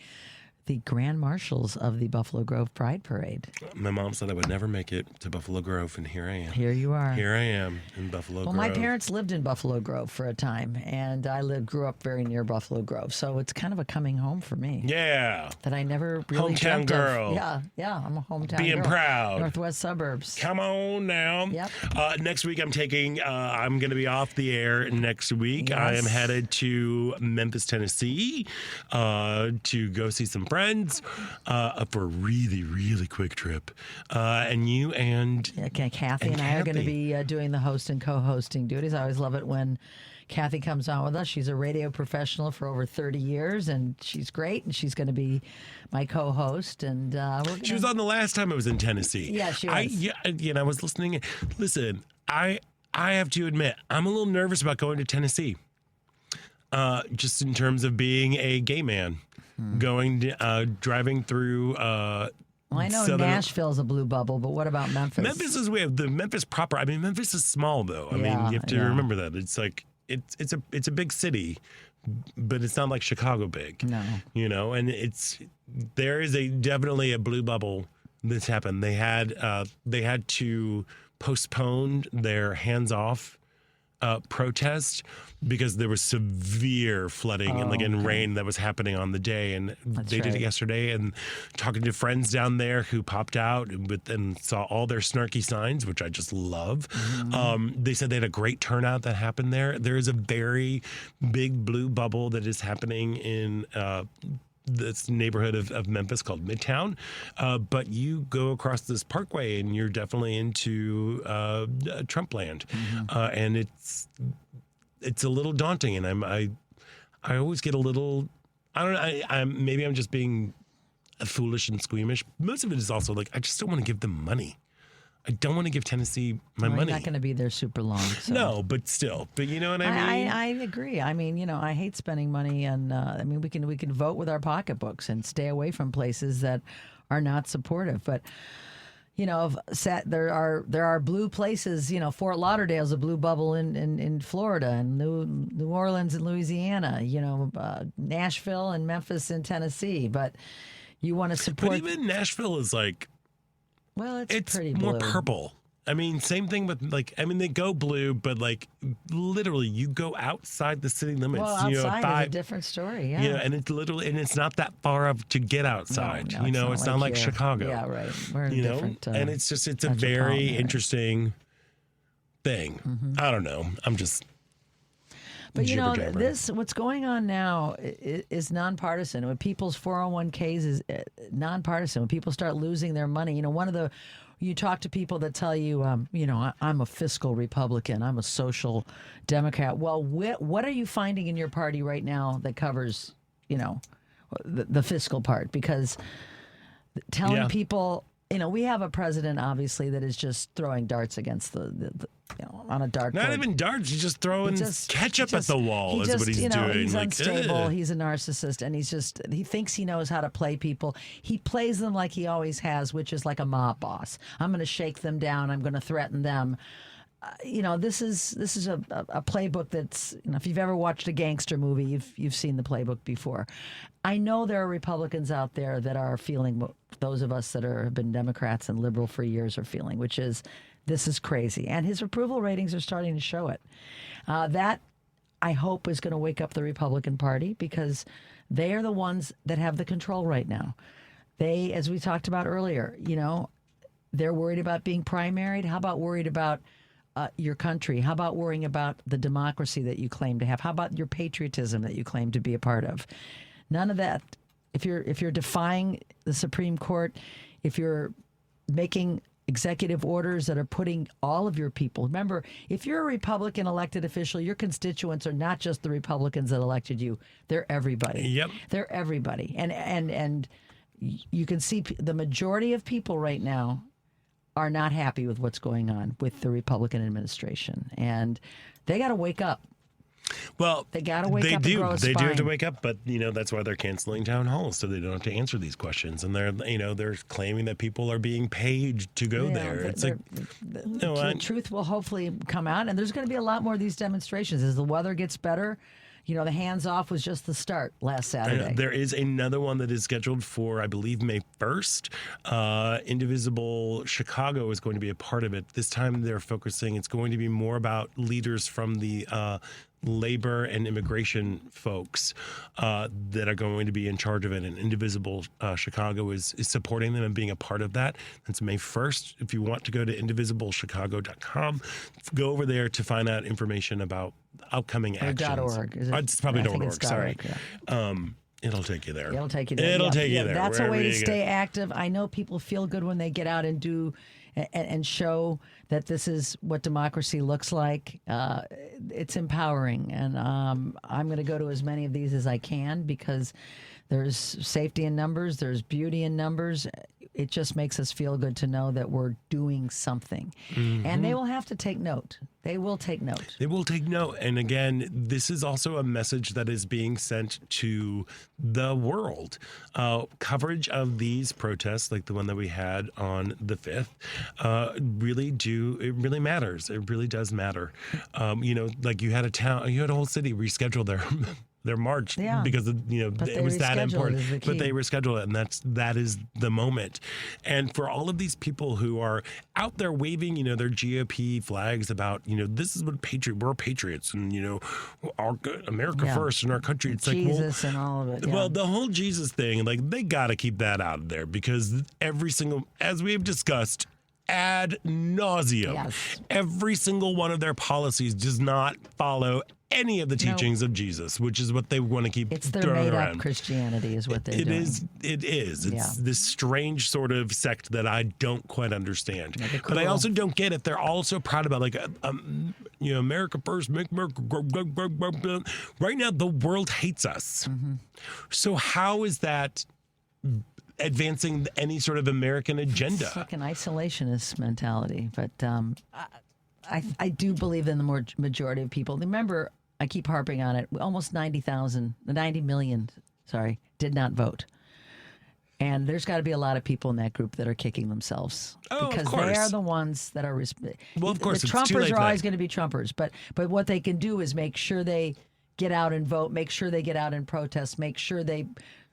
grand marshals of the Buffalo Grove Pride Parade.
My mom said I would never make it to Buffalo Grove, and here I am.
Here you are.
Here I am in Buffalo Grove.
Well, my parents lived in Buffalo Grove for a time, and I grew up very near Buffalo Grove, so it's kind of a coming home for me.
Yeah.
That I never really
hometown
dreamt
girl.
of. Yeah, I'm a hometown
Being
girl.
proud.
Northwest suburbs.
Come on now.
Yep.
Next week I'm going to be off the air next week.
Yes.
I am headed to Memphis, Tennessee to go see some friends. For a really, really quick trip. And you and
Kathy and I are going to be doing the host and co-hosting duties. I always love it when Kathy comes on with us. She's a radio professional for over 30 years, and she's great, and she's going to be my co-host. And
she was on the last time I was in Tennessee.
Yeah, she was.
I was listening. Listen, I have to admit, I'm a little nervous about going to Tennessee. Just in terms of being a gay man. Driving through.
Well, I know Nashville's a blue bubble, but what about Memphis?
We have the Memphis proper. I mean, Memphis is small though. I mean, you have to remember that it's like it's a big city, but it's not like Chicago big.
No,
and there is definitely a blue bubble that's happened. They had to postpone their hands off protest because there was severe flooding and rain that was happening on the day, and they did it yesterday. And talking to friends down there who popped out and saw all their snarky signs, which I just love. They said they had a great turnout that happened there. There is a very big blue bubble that is happening in this neighborhood of Memphis called Midtown, but you go across this parkway and you're definitely into Trump land, and it's a little daunting. And I always get a little, I don't know, maybe I'm just being foolish and squeamish. Most of it is also like I just don't want to give them money. I don't want to give Tennessee my money.
You're not going to be there super long. So.
No, but still. But you know what I mean?
I agree. I mean, I hate spending money on, we can vote with our pocketbooks and stay away from places that are not supportive. But, there are blue places, Fort Lauderdale's a blue bubble in Florida, and New Orleans and Louisiana, Nashville and Memphis and Tennessee. But you want to support.
But even Nashville is like.
Well, it's pretty
more
blue.
purple. I mean, same thing with they go blue, but literally you go outside the city limits.
Well, outside is a different story. Yeah.
And it's not that far up to get outside.
No,
it's not like Chicago.
Yeah, right. We're in different.
And it's a very interesting thing. Mm-hmm. I don't know. I'm just.
But what's going on now is nonpartisan. When people's 401ks is nonpartisan. When people start losing their money, you talk to people that tell you, I'm a fiscal Republican, I'm a social Democrat. Well, what are you finding in your party right now that covers, the fiscal part? Because telling people we have a president, obviously, that is just throwing darts against on a dartboard.
Not even darts. He's just throwing ketchup at the wall. Is what he's doing.
He's
like,
unstable.
ugh.
He's a narcissist, and he thinks he knows how to play people. He plays them like he always has, which is like a mob boss. I'm going to shake them down. I'm going to threaten them. This is a playbook that's, if you've ever watched a gangster movie, you've seen the playbook before. I know there are Republicans out there that are feeling what those of us that have been Democrats and liberal for years are feeling, which is this is crazy. And his approval ratings are starting to show it. That, I hope, is going to wake up the Republican Party because they are the ones that have the control right now. They, as we talked about earlier, they're worried about being primaried. How about worried about your country? How about worrying about the democracy that you claim to have? How about your patriotism that you claim to be a part of? None of that. If you're defying the Supreme Court, if you're making executive orders that are putting all of your people. Remember, if you're a Republican elected official, your constituents are not just the Republicans that elected you. They're everybody.
Yep.
They're everybody. And you can see the majority of people right now are not happy with what's going on with the Republican administration. And they got to wake up.
Well,
they got to wake up.
They do.
And grow a
They do
spine.
have to wake up, but that's why they're canceling town halls so they don't have to answer these questions. And they're claiming that people are being paid to go there. It's
the truth will hopefully come out, and there's going to be a lot more of these demonstrations as the weather gets better. The hands off was just the start last Saturday.
There is another one that is scheduled for, I believe, May 1st. Indivisible Chicago is going to be a part of it. This time they're focusing, it's going to be more about leaders from the labor and immigration folks that are going to be in charge of it. And Indivisible Chicago is supporting them and being a part of that. That's May 1st. If you want to go to indivisiblechicago.com, go over there to find out information about upcoming actions.
.org.
It's probably .org.
It's
Sorry.
.org, yeah.
It'll take you there.
It'll take you there.
It'll take you there.
That's a way to
you
stay
go.
active. I know people feel good when they get out and do and show that this is what democracy looks like. It's empowering, and I'm going to go to as many of these as I can because there's safety in numbers, there's beauty in numbers. It just makes us feel good to know that we're doing something. Mm-hmm. And they will have to take note. They will take note.
They will take note. And again, this is also a message that is being sent to the world. Coverage of these protests, like the one that we had on the 5th, it really matters. It really does matter. Like you had a whole city reschedule their march because it was that important. But they rescheduled it, and that is the moment. And for all of these people who are out there waving, their GOP flags about, this is what we're patriots, and our America first and our country. It's
Jesus and all of it. Yeah.
Well, the whole Jesus thing, like they got to keep that out of there because as we have discussed ad nauseum, every single one of their policies does not follow any of the teachings of Jesus, which is what they want to keep
it's their
throwing
made
around.
Up Christianity is what they're doing.
It is. It's this strange sort of sect that I don't quite understand. But I also don't get it. They're all so proud about America first, make America grow. Right now, the world hates us. Mm-hmm. So how is that advancing any sort of American agenda?
It's like an isolationist mentality. But I do believe in the majority of people. Remember, I keep harping on it. Almost 90 million, did not vote. And there's got to be a lot of people in that group that are kicking themselves because they are the ones that are.
Well, of course,
the Trumpers are always going to be Trumpers, but what they can do is make sure they get out and vote, make sure they get out and protest, make sure they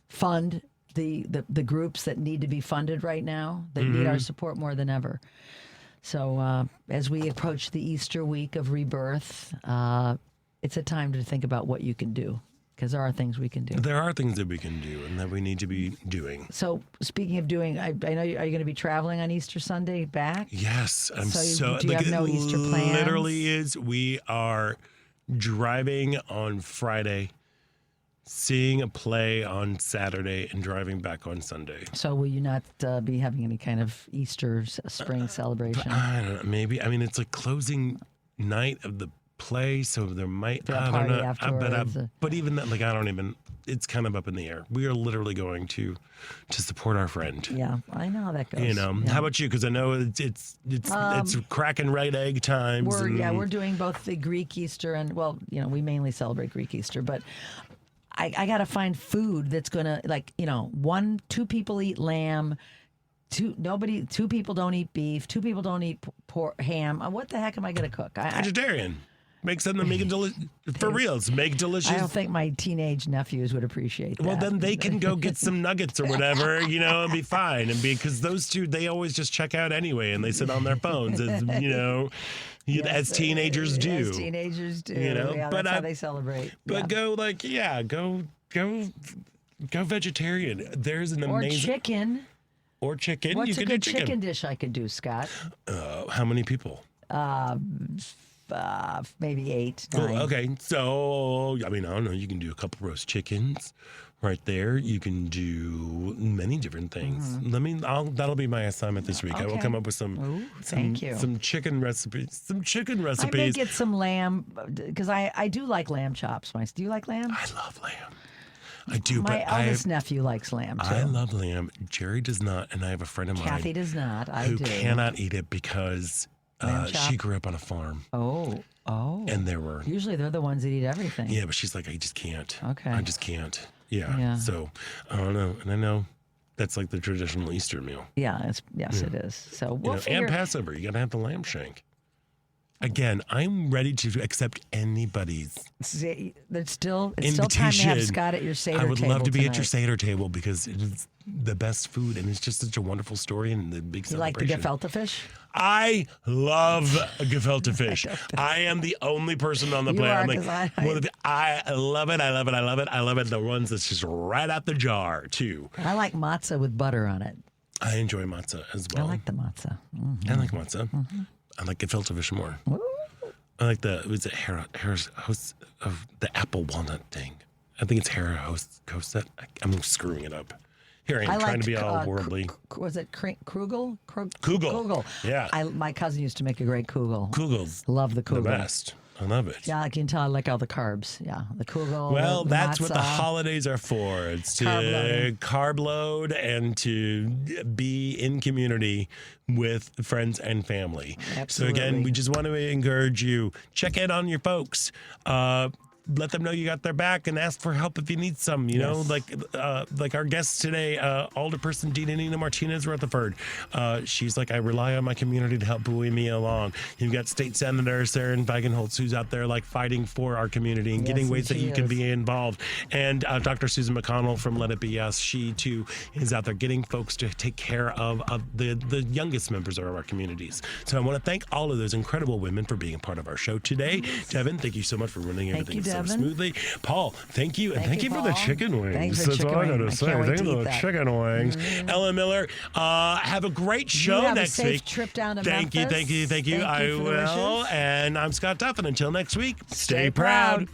fund the groups that need to be funded right now, that need our support more than ever. So as we approach the Easter week of rebirth, it's a time to think about what you can do, because there are things we can do.
There are things that we can do and that we need to be doing.
So speaking of doing, I know, are you going to be traveling on Easter Sunday back?
Yes.
Do you have no Easter plans?
Literally is. We are driving on Friday, seeing a play on Saturday, and driving back on Sunday.
So will you not be having any kind of Easter spring celebration?
I don't know. Maybe. I mean, it's like closing night of the play, so there might.
I don't know.
But even that, like, I don't even. it's kind of up in the air. We are literally going to support our friend.
Yeah, I know how that goes.
You know,
Yeah.
how about you? Because I know it's cracking red egg times.
We're doing both the Greek Easter and, well, you know, we mainly celebrate Greek Easter, but I got to find food that's going to, like, you know, 2 people eat lamb. 2 people don't eat beef. 2 people don't eat pork, ham. What the heck am I going to cook?
Vegetarian. Make something, make it delicious. For reals, make delicious.
I don't think my teenage nephews would appreciate that.
Well, then they can go get some nuggets or whatever, you know, and be fine. And because those two, they always just check out anyway, and they sit on their phones, as you know, as teenagers do.
As teenagers do.
You know,
yeah, that's how they celebrate.
But go vegetarian. There's an amazing
chicken.
Or chicken.
What's
you
a
can
good
do chicken.
chicken dish I could do, Scott?
How many people?
Maybe 8, 9.
Cool. Okay, so I mean, I don't know. You can do a couple roast chickens, right there. You can do many different things. That'll be my assignment this week. I will come up with some chicken recipes.
I may get some lamb because I do like lamb chops. Do you like lamb?
I love lamb. I do,
My
but
eldest nephew likes lamb too.
I love lamb. Jerry does not, and I have a friend of mine.
Kathy does not.
who cannot eat it because she grew up on a farm.
Oh.
And there were.
Usually they're the ones that eat everything.
Yeah, but she's like, I just can't.
Okay.
I just can't. Yeah. So I don't know, and I know that's like the traditional Easter meal.
Yeah. It is. So we'll
and Passover, you gotta have the lamb shank. Again, I'm ready to accept anybody's.
It's still time to have Scott at your Seder table.
I would love to be
tonight.
at your Seder table because it is the best food and it's just such a wonderful story and the big celebration.
You like the gefilte fish?
I love gefilte fish. I am the only person on the planet. I love it. I love it. I love it. I love it. The ones that's just right out the jar too.
I like matzah with butter on it.
I enjoy matzah as well.
I like the matzah. Mm-hmm.
I like matzah. Mm-hmm. I like gefilte fish more. Ooh. I like the apple walnut thing. I think it's Hera-Hoset. I'm screwing it up. Here I am trying to be all worldly.
Was it Krugel?
Kugel. Yeah.
My cousin used to make a great Kugel.
Kugel's
love the Kugel.
The best. I love it.
Yeah, I can tell I like all the carbs. Yeah, the Kugel.
Well,
the
that's
matzah.
what the holidays are for. It's to carb load and to be in community with friends and family.
Absolutely.
So again, we just want to encourage you, check in on your folks. Let them know you got their back and ask for help if you need some, you know, like our guest today, Alderperson Nina Martinez Rutherford. She's like, I rely on my community to help buoy me along. You've got State Senator Sarah Feigenholtz, who's out there like fighting for our community and getting ways that you can be involved. And Dr. Susan McConnell from Let It Be Us, she too is out there getting folks to take care of the youngest members of our communities. So I want to thank all of those incredible women for being a part of our show today. Devin, thank you so much for running everything so smoothly. Paul, thank you. And thank you for the chicken wings. That's all I got to say. Thank you for the chicken wings. Ellen Miller, have a great show next week.
Have a safe trip down to Memphis.
Thank you. I will. And I'm Scott Duff. And until next week, stay proud.